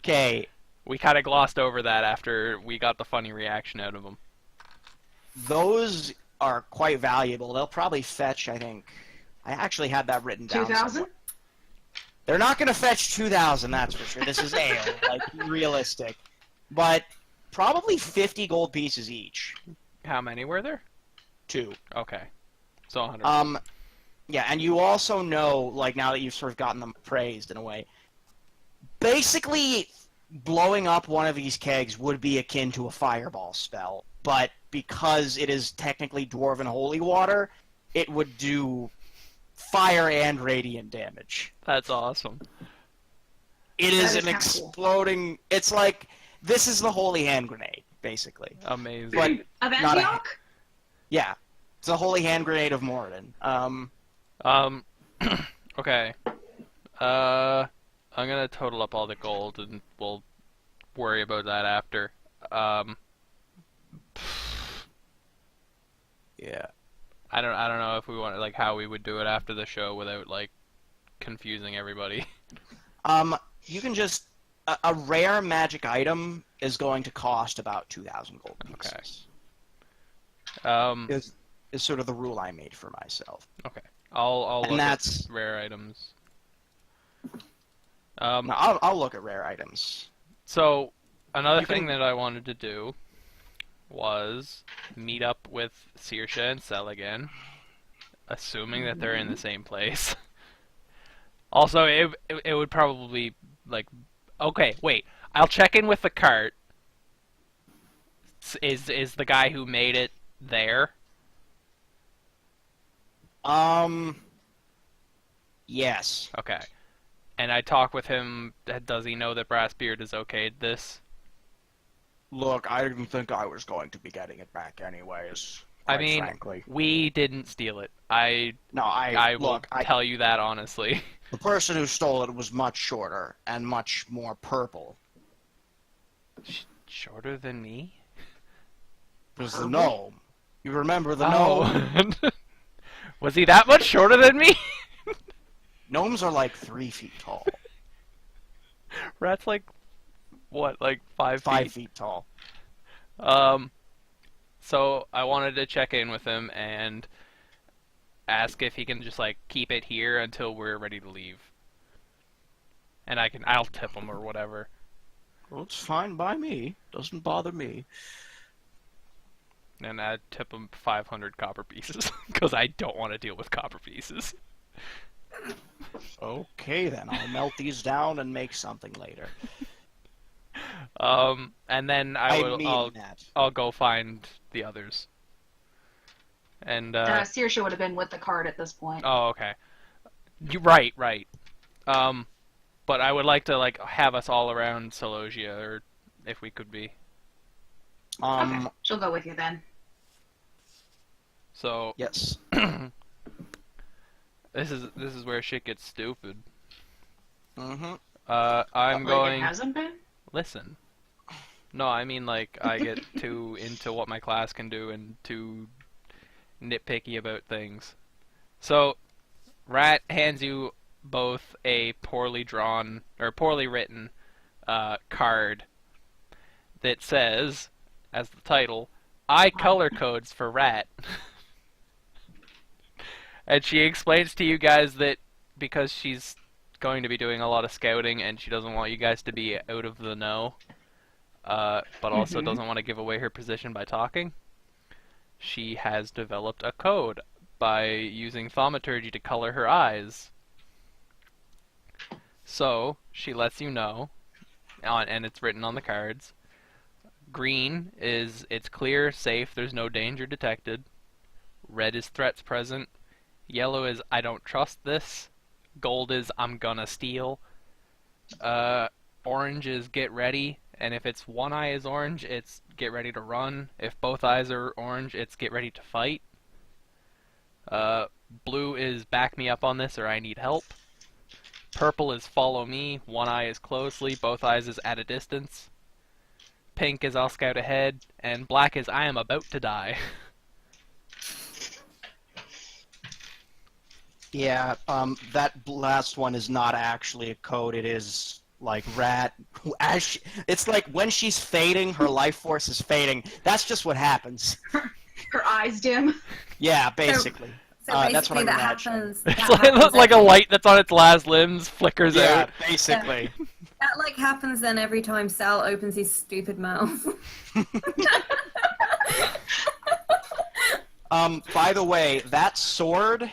Okay, we kind of glossed over that after we got the funny reaction out of them. those are quite valuable. They'll probably fetch, I think. I actually had that written down. 2,000? somewhere. They're not going to fetch 2,000, that's for sure. This is ale, like, be realistic. But probably 50 gold pieces each. How many were there? 2. Okay, so 100. Yeah, and you also know, like, now that you've sort of gotten them praised in a way, basically blowing up one of these kegs would be akin to a fireball spell, but because it is technically dwarven holy water, it would do fire and radiant damage. That's awesome. It is That is an kinda cool. exploding... It's like, this is the holy hand grenade, basically. Amazing. But Of not a- Antioch? Yeah, it's a holy hand grenade of Moradin. Okay. I'm gonna total up all the gold, and we'll worry about that after. Yeah. I don't know if we want like how we would do it after the show without like confusing everybody. You can just... A rare magic item is going to cost about 2,000 gold pieces. Okay. Is sort of the rule I made for myself. Okay. I'll And look that's- at rare items. Now, I'll look at rare items. So another You thing can- that I wanted to do was meet up with Saoirse and Sel again, assuming that they're in the same place. Also, it would probably like, okay, wait, I'll check in with the cart. Is the guy who made it there? Yes. Okay. And I talk with him. Does he know that Brassbeard has okayed this? Look, I didn't think I was going to be getting it back anyways. I Quite mean, frankly. we didn't steal it. I will I tell you that honestly. the person who stole it was much shorter and much more purple. Shorter than me? It was the gnome. You remember the gnome? Oh. Was he that much shorter than me? Gnomes are like 3 feet tall. Rat's like, what, like 5 5 feet? feet tall. So I wanted to check in with him and ask if he can just like keep it here until we're ready to leave. And I'll tip him or whatever. Well, it's fine by me. Doesn't bother me. And I'd tip him 500 copper pieces because I don't want to deal with copper pieces. Okay, then. I'll melt these down and make something later. And then I'll go find the others. And Saoirse would have been with the cart at this point. oh, okay. Right. But I would like to like have us all around Celosia, or if we could be. Okay, she'll go with you then. So Yes. this is where shit gets stupid. Mm-hmm. I'm Like going. it hasn't been? Listen. No, I mean like I get too into what my class can do and too nitpicky about things. So, Rat hands you both a poorly drawn or poorly written card that says, as the title, "I color codes for Rat." And she explains to you guys that because she's going to be doing a lot of scouting and she doesn't want you guys to be out of the know, but also doesn't want to give away her position by talking, she has developed a code by using thaumaturgy to color her eyes. So she lets you know, and it's written on the cards. Green is it's clear, safe, there's no danger detected. Red is threats present. Yellow is I don't trust this. Gold is I'm gonna steal. Orange is get ready. And if it's one eye is orange, it's get ready to run. If both eyes are orange, it's get ready to fight. Blue is back me up on this or I need help. Purple is follow me. One eye is closely, both eyes is at a distance. Pink is I'll scout ahead. And black is I am about to die. Yeah, that last one is not actually a code. It is like Rat. It's like when she's fading, her life force is fading. That's just what happens. Her eyes dim. Yeah, basically. So basically that's what I'm that imagining. happens. It looks like a light that's on its last limbs flickers Yeah, out. basically. That like happens then every time Sal opens his stupid mouth. By the way, that sword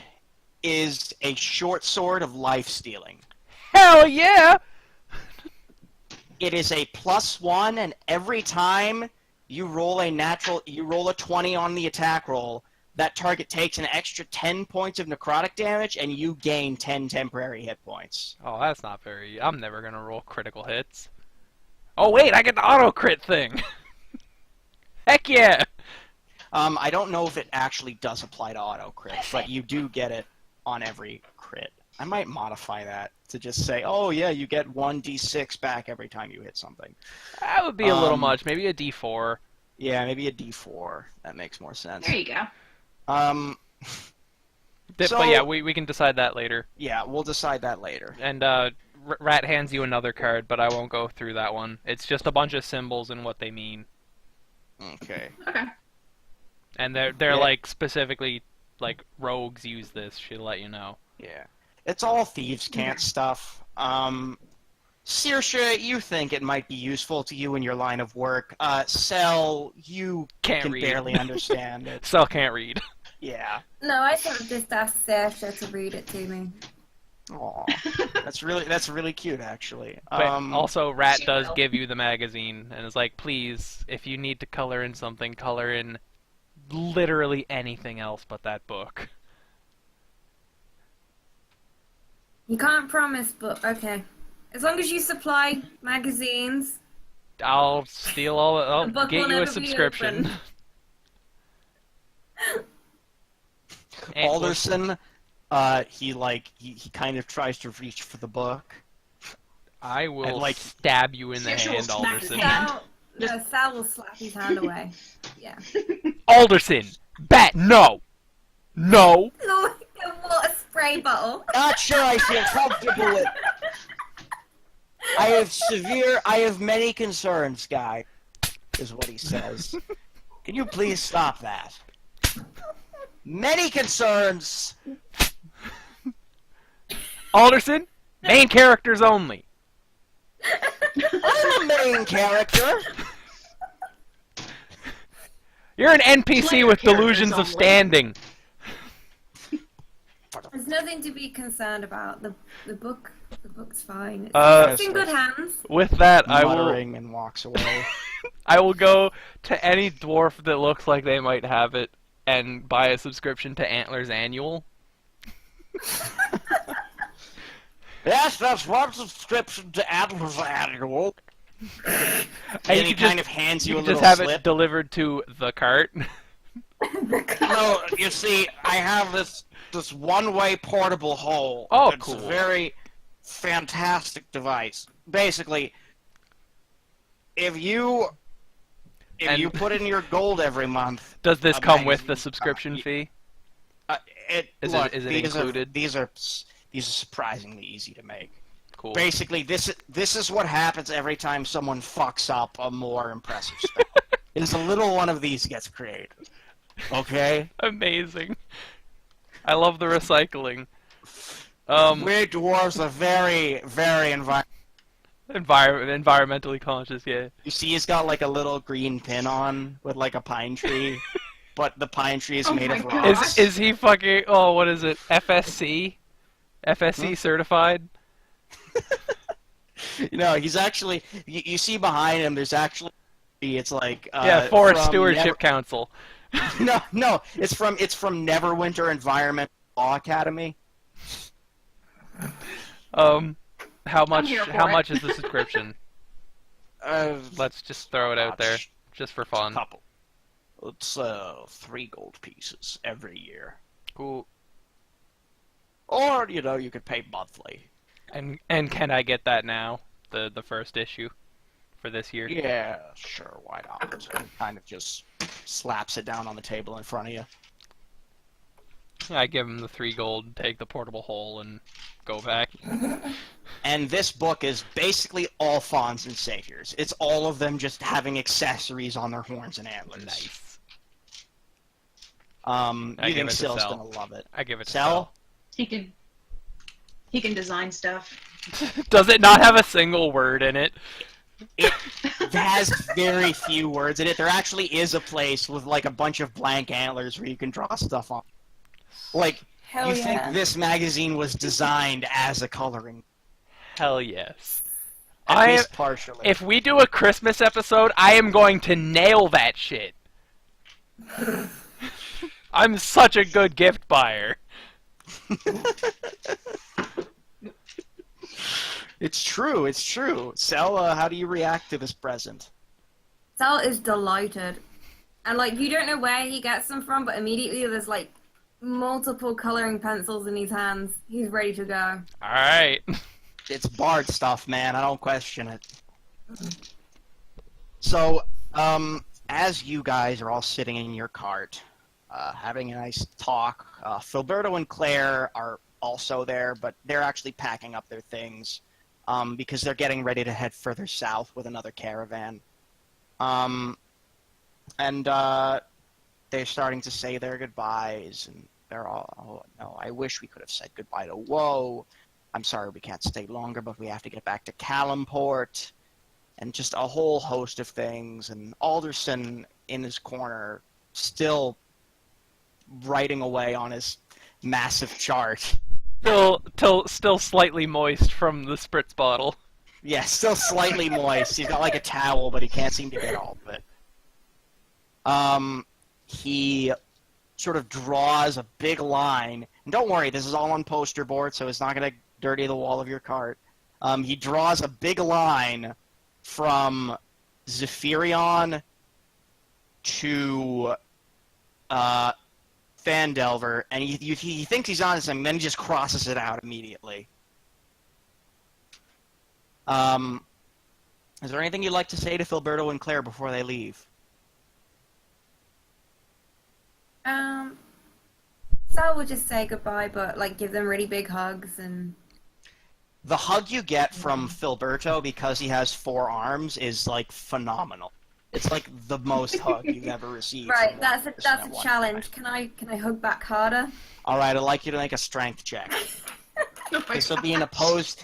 is a short sword of life stealing. Hell yeah! It is a +1, and every time you roll a 20 on the attack roll, that target takes an extra 10 points of necrotic damage, and you gain 10 temporary hit points. Oh, that's not very... I'm never gonna roll critical hits. Oh wait, I get the auto crit thing! Heck yeah! I don't know if it actually does apply to auto crit, but you do get it on every crit. I might modify that to just say, oh yeah, you get 1d6 back every time you hit something. That would be a little much. Maybe a d4. Yeah, maybe a d4. That makes more sense. There you go. So- But yeah, we can decide that later. Yeah, we'll decide that later. And Rat hands you another card, but I won't go through that one. It's just a bunch of symbols and what they mean. Okay. Okay. And they're Yeah. like specifically like rogues use this. She'll let you know. Yeah. It's all thieves' cant stuff. Saoirse, you think it might be useful to you in your line of work. Cell, you Can't can read. barely understand it. Cell can't read. Yeah. No, I sort of just asked Saoirse to read it to me. Aw. That's really cute, actually. But also, Rat She does will. give you the magazine and is like, please, if you need to color in something, color in literally anything else but that book. You can't promise, but okay. As long as you supply magazines. I'll steal all. The I'll book get will you a never be subscription. opened. And- Alderson, he kind of tries to reach for the book. I will and, like, stab you in the Sexual hand, smack his Alderson. hand. Sal will slap his hand away. Yeah. Alderson! Bat, no! No! Look, a water spray bottle. Not sure I feel comfortable with. I have many concerns, guy, is what he says. Can you please stop that? Many concerns. Alderson, main characters only. I'm the main character. You're an NPC Player with characters delusions of only. standing. There's nothing to be concerned about. The book's fine. Uh, It's in good hands. With that, Muttering and walks away. I will go to any dwarf that looks like they might have it and buy a subscription to Antlers Annual. Yes, that's one subscription to Atlas Annual. And And you he can kind of hands you a just little have slip. it delivered to the cart. No, you see, I have this one-way portable hole. Oh, it's cool. a very fantastic device. Basically, if you And- put in your gold every month, Does this A come with magazine. the subscription fee? Is it these included? These are surprisingly easy to make. Cool. Basically, this is what happens every time someone fucks up a more impressive spell. Is a little one of these gets created. Okay? Amazing. I love the recycling. We dwarves are very, very Environmentally conscious, yeah. You see, he's got like a little green pin on with like a pine tree, but the pine tree is Oh made my of God. rocks. Is he fucking? Oh, what is it? FSC? FSC certified? He's actually. You see behind him, there's actually. It's like. Yeah, Forest from Stewardship Council. No, it's from Neverwinter Environment Law Academy. How much? here for How it. much is the subscription? Let's just throw it out there, just for fun. Couple. It's 3 gold pieces every year. Cool. Or you could pay monthly. And can I get that now? The first issue for this year? Yeah, sure, why not? And kind of just slaps it down on the table in front of you. I give him the 3 gold, take the portable hole, and go back. And this book is basically all fawns and satyrs. It's all of them just having accessories on their horns and antlers. Nice. You think it to Sill's Sel. gonna love it. I give it to Sel? He can design stuff. Does it not have a single word in it? It has very few words in it. There actually is a place with like a bunch of blank antlers where you can draw stuff on. Like, Hell you yeah. think this magazine was designed as a coloring, Hell yes. at least partially. If we do a Christmas episode, I am going to nail that shit. I'm such a good gift buyer. It's true, it's true. Sel, how do you react to this present? Sal is delighted. And, like, you don't know where he gets them from, but immediately there's, like, multiple coloring pencils in his hands. He's ready to go. Alright. It's Bard stuff, man. I don't question it. So, as you guys are all sitting in your cart, having a nice talk, Filberto and Claire are also there, but they're actually packing up their things because they're getting ready to head further south with another caravan. And they're starting to say their goodbyes, and they're all, oh, no, I wish we could have said goodbye to Woe. I'm sorry we can't stay longer, but we have to get back to Calimport, and just a whole host of things. And Alderson in his corner, still writing away on his massive chart. Still slightly moist from the spritz bottle. Yeah, still slightly moist. He's got like a towel, but he can't seem to get all of it. He sort of draws a big line. And don't worry, this is all on poster board, so it's not going to dirty the wall of your cart. He draws a big line from Zephyrion to Fandelver, and he thinks he's on something, then he just crosses it out immediately. Is there anything you'd like to say to Filberto and Claire before they leave? Sal would just say goodbye, but, like, give them really big hugs and... The hug you get from Filberto, because he has 4 arms, is, like, phenomenal. It's, like, the most hug you've ever received. Right, that's a challenge. Can I hug back harder? Alright, I'd like you to make a strength check. This will be an opposed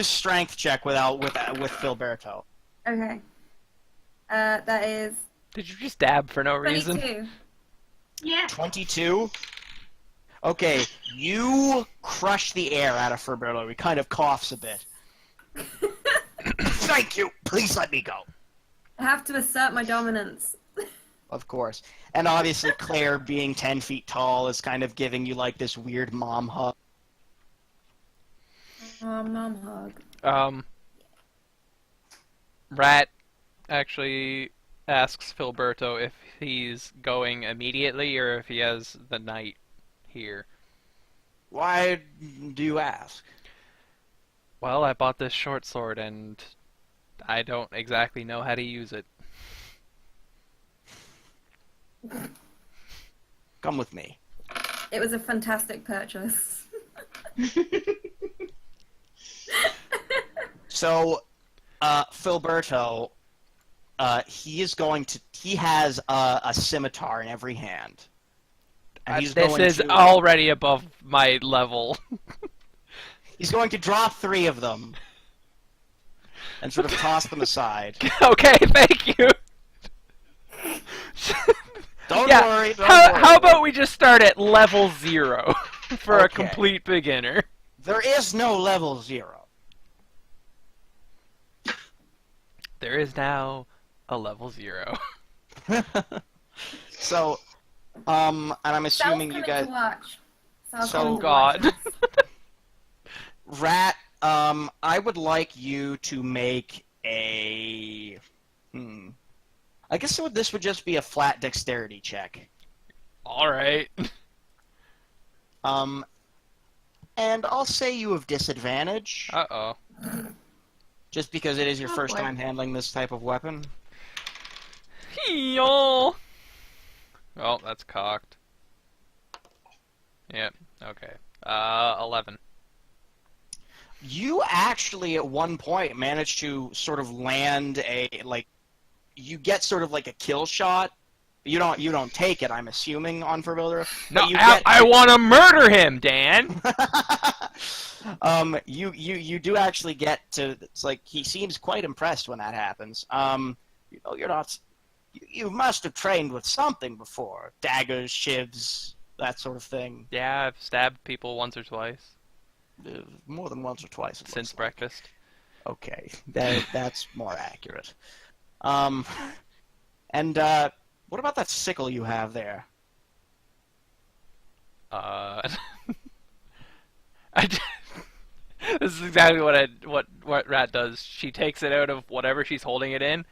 strength check with Filberto. Okay. That is Did you just dab for no reason? 22. Yeah. 22? Okay, you crush the air out of Filberto. He kind of coughs a bit. Thank you! Please let me go. I have to assert my dominance. Of course. And obviously Claire, being 10 feet tall, is kind of giving you, like, this weird mom hug. Oh, mom hug. Rat actually asks Filberto if he's going immediately or if he has the night here. Why do you ask? Well, I bought this short sword and I don't exactly know how to use it. Come with me. It was a fantastic purchase. So, Filberto, he has a scimitar in every hand. And he's This going is to, already above my level. He's going to drop 3 of them and sort of toss them aside. Okay, thank you. Don't Yeah, worry. Don't how, worry. how about we just start at level 0 for a Okay. complete beginner? There is no level 0. There is now a level 0. So, and I'm Sal's assuming you coming guys, to watch. Sal's So- coming Oh to watch God. us. Rat. I would like you to make a. I guess this would just be a flat dexterity check. All right. And I'll say you have disadvantage, Uh-oh. just because it is your Oh, first boy. time handling this type of weapon. Hee-yaw. Oh, that's cocked. Yep. Okay. 11. You actually, at one point, managed to sort of land you get sort of like a kill shot. You don't take it, I'm assuming, on Familiar. No, But you I want to murder him, Dan. you do actually get to. It's like he seems quite impressed when that happens. You're not. You must have trained with something before. Daggers, shivs, that sort of thing. Yeah, I've stabbed people once or twice More than once or twice. it since looks like. breakfast. Okay, that's more accurate. And what about that sickle you have there? I d- This is exactly what Rat does. She takes it out of whatever she's holding it in,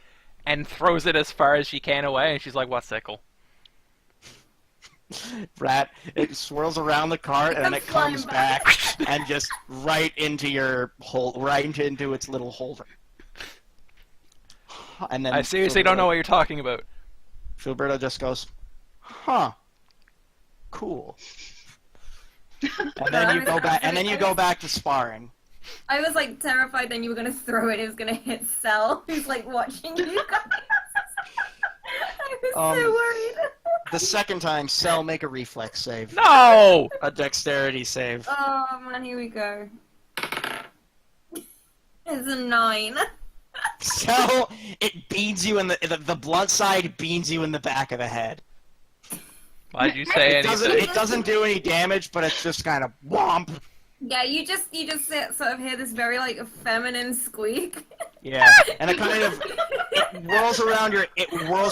and throws it as far as she can away. And she's like, "What sickle?" Rat, it swirls around the cart and then it comes flying back and just right into your hole, right into its little holder. And then I seriously don't know what you're talking about. Filberto just goes, "Huh, cool." And then you go back. And then you go back to sparring. I was like terrified then you were gonna throw it, it was gonna hit Sal, who's like watching you guys. I was so worried. The second time, Cell, make a reflex save, No. a dexterity save. Oh man, here we go. It's a 9. So it beans you in the blunt side beans you in the back of the head. Why'd you say anything? It doesn't do any damage, but it's just kind of whomp. Yeah, you just sort of hear this very like feminine squeak. Yeah, and it kind of whirls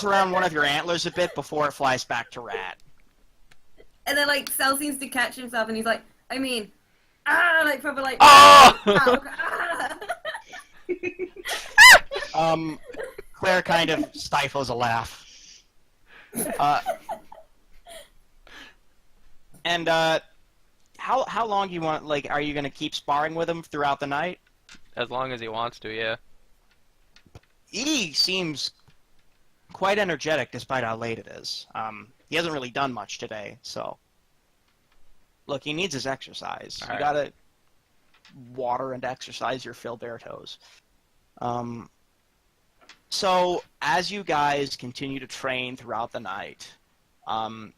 around one of your antlers a bit before it flies back to Rat. And then like Cell seems to catch himself and he's like, I mean, like probably like Oh! Claire kind of stifles a laugh. And how long do you want? Like, are you gonna keep sparring with him throughout the night? As long as he wants to, yeah. He seems quite energetic despite how late it is. He hasn't really done much today, so look, he needs his exercise. All You right. gotta water and exercise your Filbertos. So as you guys continue to train throughout the night,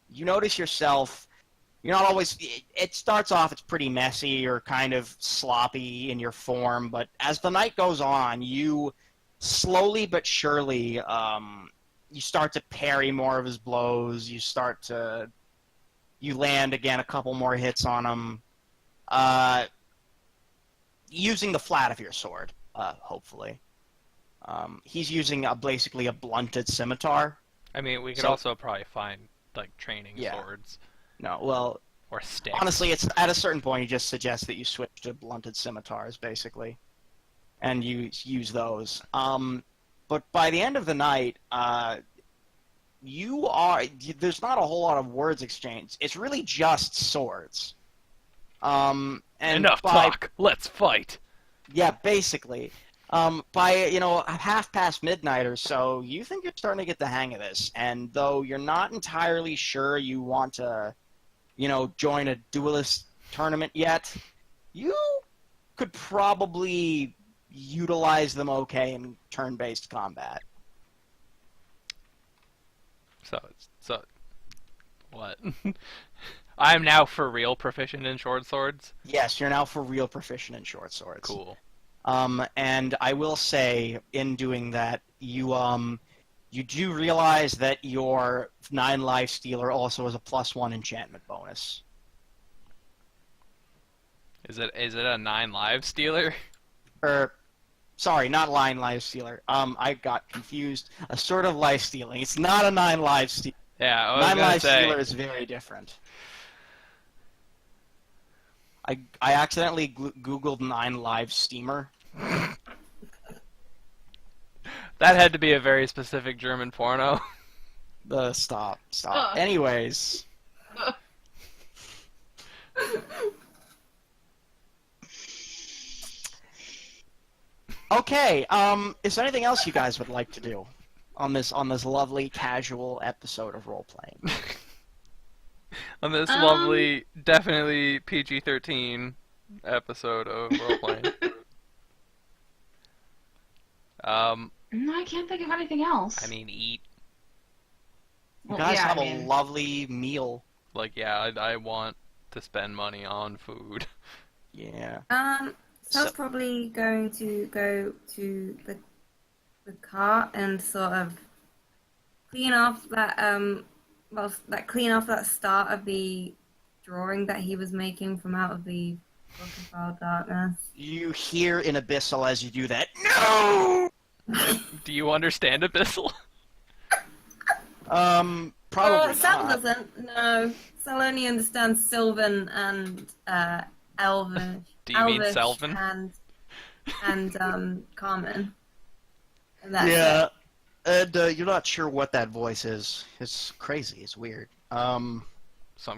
you notice yourself. You're not always. It starts off. It's pretty messy or kind of sloppy in your form, but as the night goes on, you slowly but surely, you start to parry more of his blows. You land again a couple more hits on him, using the flat of your sword. Hopefully, he's using basically a blunted scimitar. I mean, we could So- also probably find like training Yeah. swords No, well, or sticks. honestly, it's at a certain point you just suggest that you switch to blunted scimitars, basically, and you use those. But by the end of the night, there's not a whole lot of words exchanged. It's really just swords. And Enough by, talk. Let's fight. Yeah, basically. By half past midnight or so, you think you're starting to get the hang of this, and though you're not entirely sure you want to, join a duelist tournament yet, you could probably utilize them okay in turn-based combat. So, what? I'm now for real proficient in short swords. Yes, you're now for real proficient in short swords. Cool. And I will say, in doing that, you do realize that your 9 life stealer also has a +1 enchantment bonus. Is it a 9 live stealer? Sorry, not 9 life stealer. I got confused. A sort of life stealing. It's not a 9 life stealer. Yeah, I was 9 gonna Live say. Stealer is very different. I accidentally googled 9 Live Steamer. That had to be a very specific German porno. Stop. Ugh. Anyways. Okay, is there anything else you guys would like to do on this lovely casual episode of Roleplaying? On this lovely, definitely PG-13 episode of Roleplaying. No, I can't think of anything else. I mean, eat. You Well, guys yeah, have I a mean, lovely meal. Like, yeah, I want to spend money on food. Yeah. So I was So- probably going to go to the cart and sort of clean off that clean off that start of the drawing that he was making from out of the Book of Foul Darkness. You hear in Abyssal as you do that, no! Do you understand Abyssal? Probably Sal not. doesn't. No, Sal only understands Sylvan and Elvish. Do you mean Elvish Selvin? and Carmen. And that's Yeah, it. and you're not sure what that voice is. It's crazy. It's weird. Some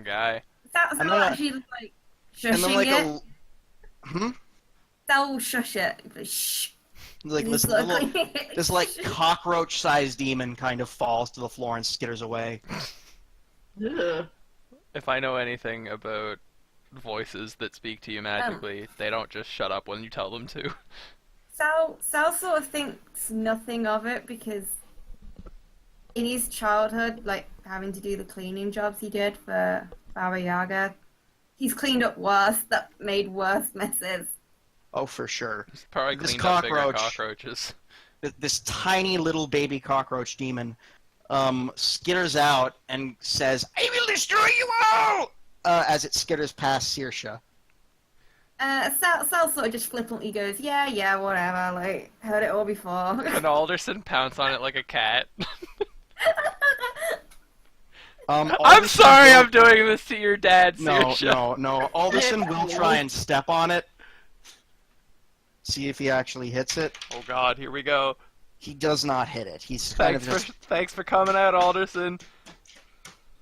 guy. Sal And then, actually like and then shushing like it. a Sal will shush it. Like, shh. like He's this this like cockroach-sized demon kind of falls to the floor and skitters away. ugh. If I know anything about voices that speak to you magically, they don't just shut up when you tell them to. Sal sort of thinks nothing of it because in his childhood, like having to do the cleaning jobs he did for Baba Yaga, he's cleaned up worse that made worse messes. Oh, for sure. He's probably This cleaned up bigger cockroach- cockroaches. This tiny little baby cockroach demon skitters out and says, "I will destroy you all!" As it skitters past Saoirse. Sal sort of just flippantly goes, yeah, whatever, like, heard it all before. And Alderson pounce on it like a cat. I'm Alderson sorry will- I'm doing this to your dad, No, Saoirse. no. Alderson will try and step on it. See if he actually hits it. Oh god, here we go. He does not hit it. He's kind of just... Thanks for coming out, Alderson.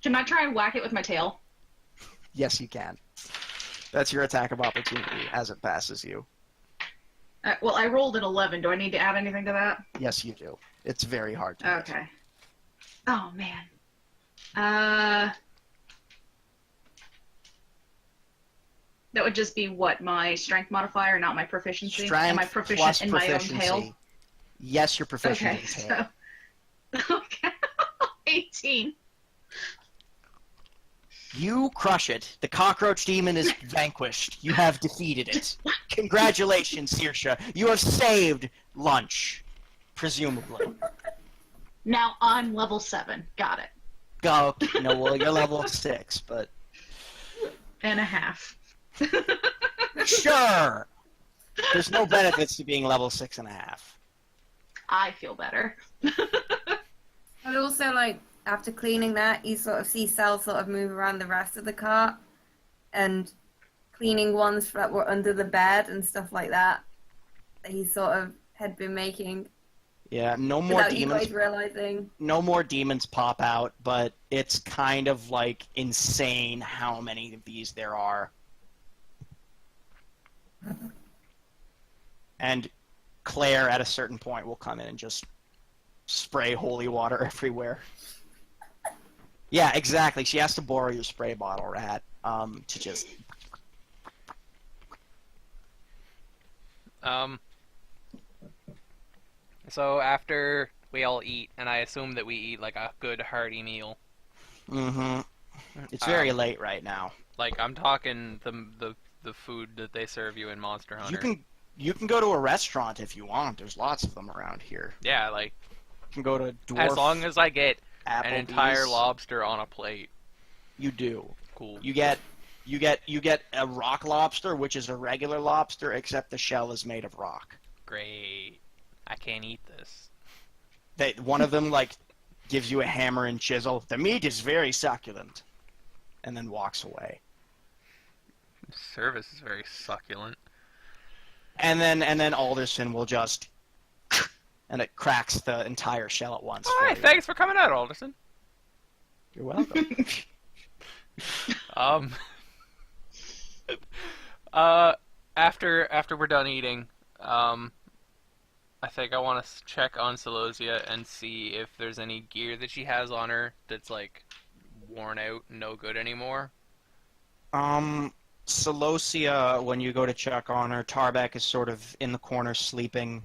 Can I try and whack it with my tail? Yes, you can. That's your attack of opportunity as it passes you. Well, I rolled an 11. Do I need to add anything to that? Yes, you do. It's very hard to hit. Okay. Oh, man. That would just be what, my strength modifier, not my proficiency? Am I Strength proficient plus in my own proficiency. tail? Yes, you're proficient Okay, in tail. so... Okay. 18. You crush it. The cockroach demon is vanquished. You have defeated it. Congratulations, Saoirse. You have saved lunch. Presumably. Now I'm level 7. Got it. Go. No, well, you're level 6, but... And a half. Sure! There's no benefits to being level 6.5. I feel better. And also, like, after cleaning that, you sort of see Sal sort of move around the rest of the cart and cleaning ones that were under the bed and stuff like that he sort of had been making Yeah, no more without you demons. guys realizing. No more demons pop out, but it's kind of like insane how many of these there are. And Claire, at a certain point, will come in and just spray holy water everywhere. Yeah, exactly. She has to borrow your spray bottle, Rat, to just... So after we all eat, and I assume that we eat like a good hearty meal. Mm-hmm. It's very late right now. Like I'm talking the food that they serve you in Monster Hunter. You can go to a restaurant if you want. There's lots of them around here. Yeah, like You can go to Dwarf as long as I get an Applebee's. entire lobster on a plate. You do. Cool. You get a rock lobster, which is a regular lobster, except the shell is made of rock. Great. I can't eat this. One of them, like, gives you a hammer and chisel. The meat is very succulent. And then walks away. Service is very succulent. And then Alderson will just... And it cracks the entire shell at once. Alright, thanks for coming out, Alderson. You're welcome. After we're done eating, I think I want to check on Celosia and see if there's any gear that she has on her that's like worn out, no good anymore. Celosia, when you go to check on her, Tarbeck is sort of in the corner sleeping.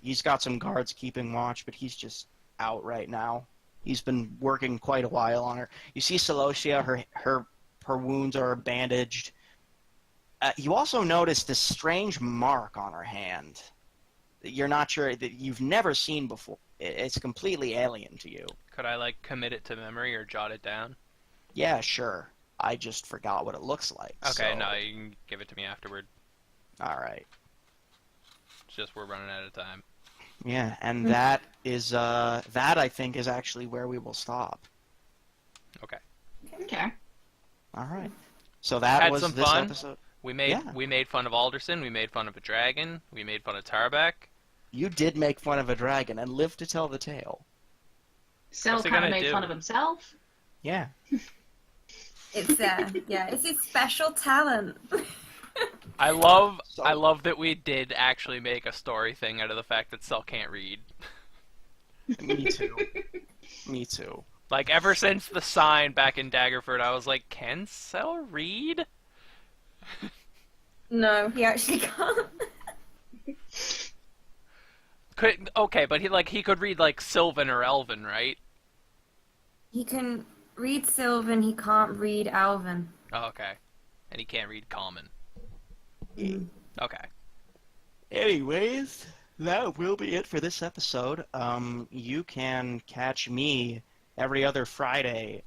He's got some guards keeping watch, but he's just out right now. He's been working quite a while on her. You see Celosia, her wounds are bandaged. You also notice this strange mark on her hand that you're not sure, that you've never seen before. It's completely alien to you. Could I like commit it to memory or jot it down? Yeah, sure. I just forgot what it looks like. Okay, so... no, you can give it to me afterward. All right. It's just we're running out of time. Yeah, and that is that I think is actually where we will stop. Okay. Okay. All right. So that Had was some this fun. episode. We made fun of Alderson. We made fun of a dragon. We made fun of Tarbeck. You did make fun of a dragon and live to tell the tale. Cell What's he kind of gonna made do? fun of himself. Yeah. It's it's his special talent. I love So- that we did actually make a story thing out of the fact that Cell can't read. Me too. Me too. Like ever since the sign back in Daggerford, I was like, can Cell read? No, he actually can't. Okay, but he could read like Sylvan or Elven, right? He can read Sylvan, he can't read Elven. Oh, okay. And he can't read Common. Mm. Okay. Anyways, that will be it for this episode. You can catch me every other Friday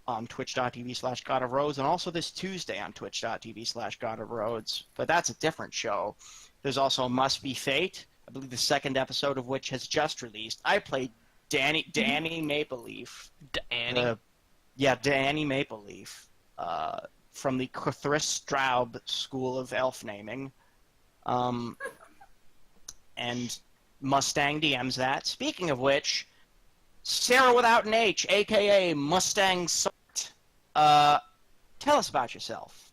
on twitch.tv/God of Roads, and also this Tuesday on twitch.tv/God of Roads. But that's a different show. There's also Must Be Fate, I believe the second episode of which has just released. I played Danny Mapleleaf. Danny? Danny Mapleleaf. From the Straub School of Elf Naming. And Mustang DMs that. Speaking of which, Sarah without an H, a.k.a. Mustang Sort. Tell us about yourself.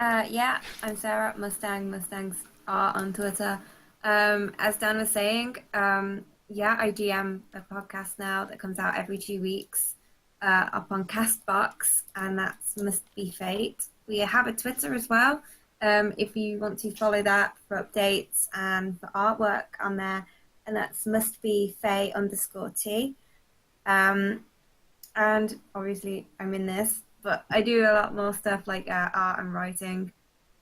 Yeah, I'm Sarah, Mustangs are on Twitter. As Dan was saying, yeah, I DM a podcast now that comes out every 2 weeks up on Castbox, and that's Must Be Fate. We have a Twitter as well. If you want to follow that for updates and for artwork on there, and that's mustbefay_T. And obviously I'm in this, but I do a lot more stuff like art and writing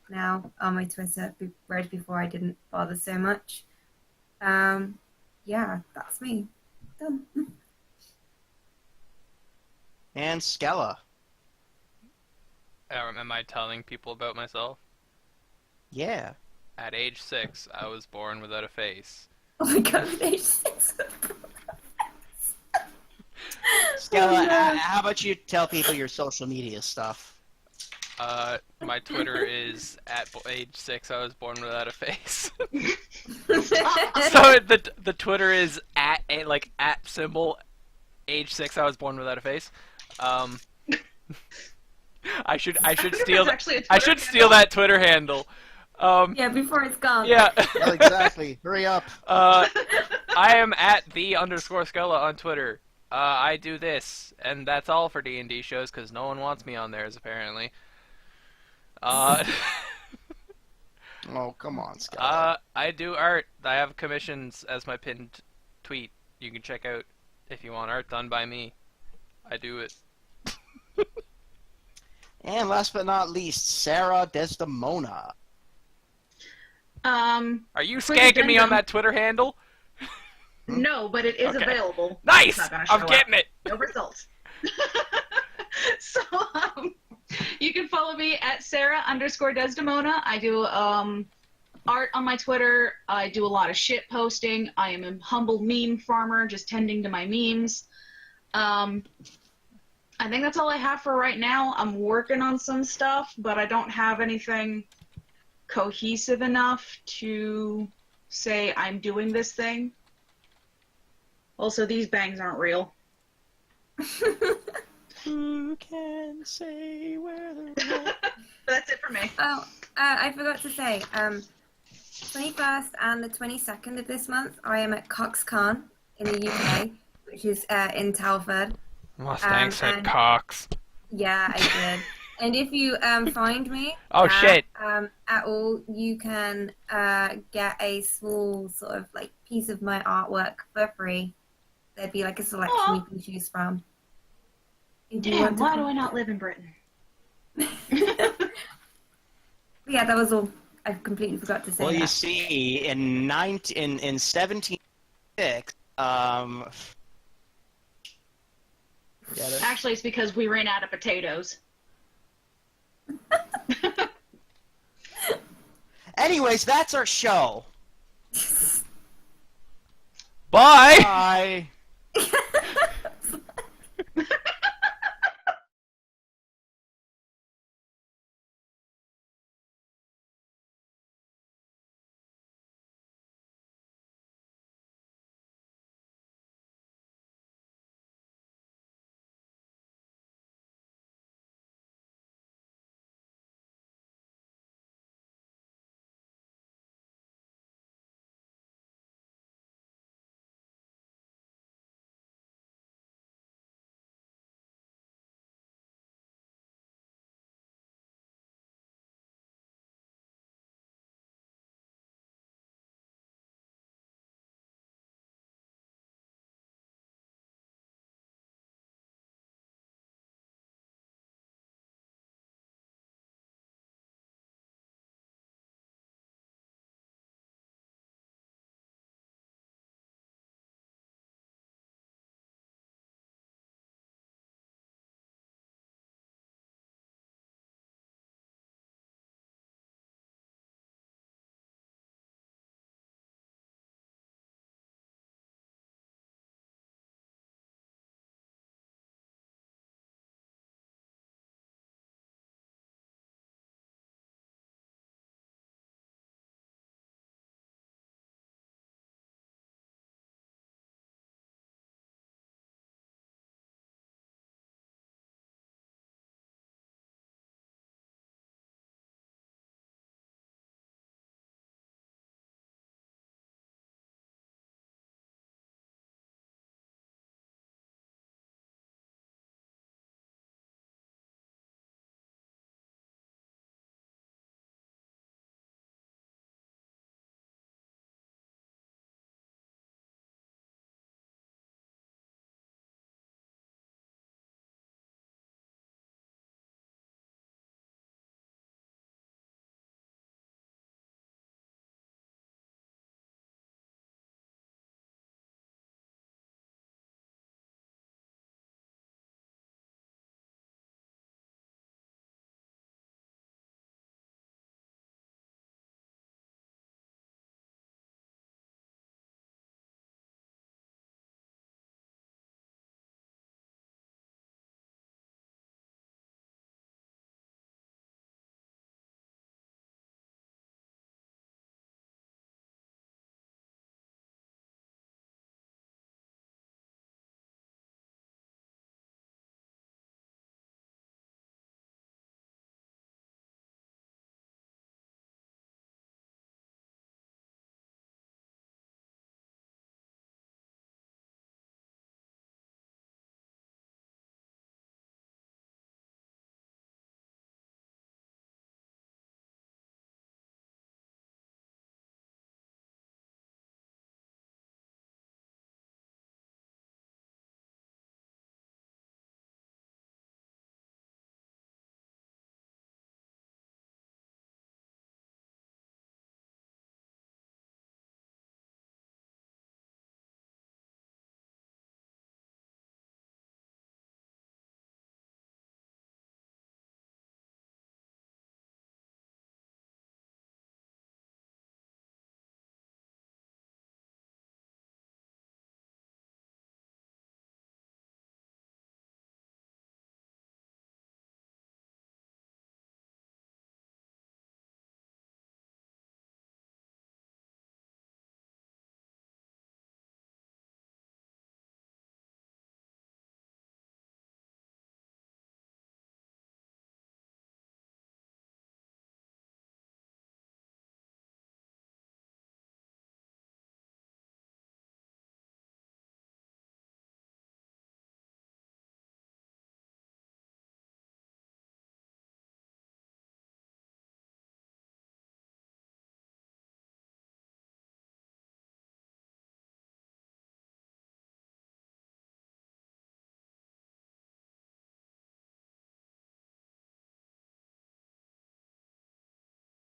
now on my Twitter, whereas before I didn't bother so much. Yeah, that's me. Done. And Skella. Am I telling people about myself? Yeah. At age 6, I was born without a face. Oh my god, age 6. Skella, Oh, no. how about you tell people your social media stuff? My Twitter is at age 6, I was born without a face. So the Twitter is at symbol age 6, I was born without a face. I should steal That's actually a I Twitter should steal that Twitter handle. Yeah, before it's gone. Yeah. Well, exactly. Hurry up. I am at _Skella on Twitter. I do this, and that's all for D&D shows because no one wants me on theirs apparently. Oh, come on, Skella. I do art. I have commissions as my pinned tweet. You can check out if you want art done by me. I do it. And last but not least, Sarah Desdemona. Are you Quick skanking me on addendum. that Twitter handle? No, but it is Okay. available. Nice! It's not gonna show I'm getting up. it! No results. So, you can follow me at Sarah_Desdemona. I do art on my Twitter. I do a lot of shit posting. I am a humble meme farmer, just tending to my memes. I think that's all I have for right now. I'm working on some stuff, but I don't have anything cohesive enough to say I'm doing this thing. Also, these bangs aren't real. Who can say where they're That's it for me. Oh, I forgot to say, 21st and the 22nd of this month, I am at CoxCon in the UK, which is in Telford. Mustang said and- Cox. Yeah, I did. And if you find me Oh, shit. At all, you can get a small sort of like piece of my artwork for free. There'd be like a selection Aw. you can choose from. If you Damn, want to why do come- I not live in Britain? Yeah, that was all. I completely forgot to say Well, that. you see, in 1706, get it? Actually, it's because we ran out of potatoes. Anyways, that's our show. Bye! Bye.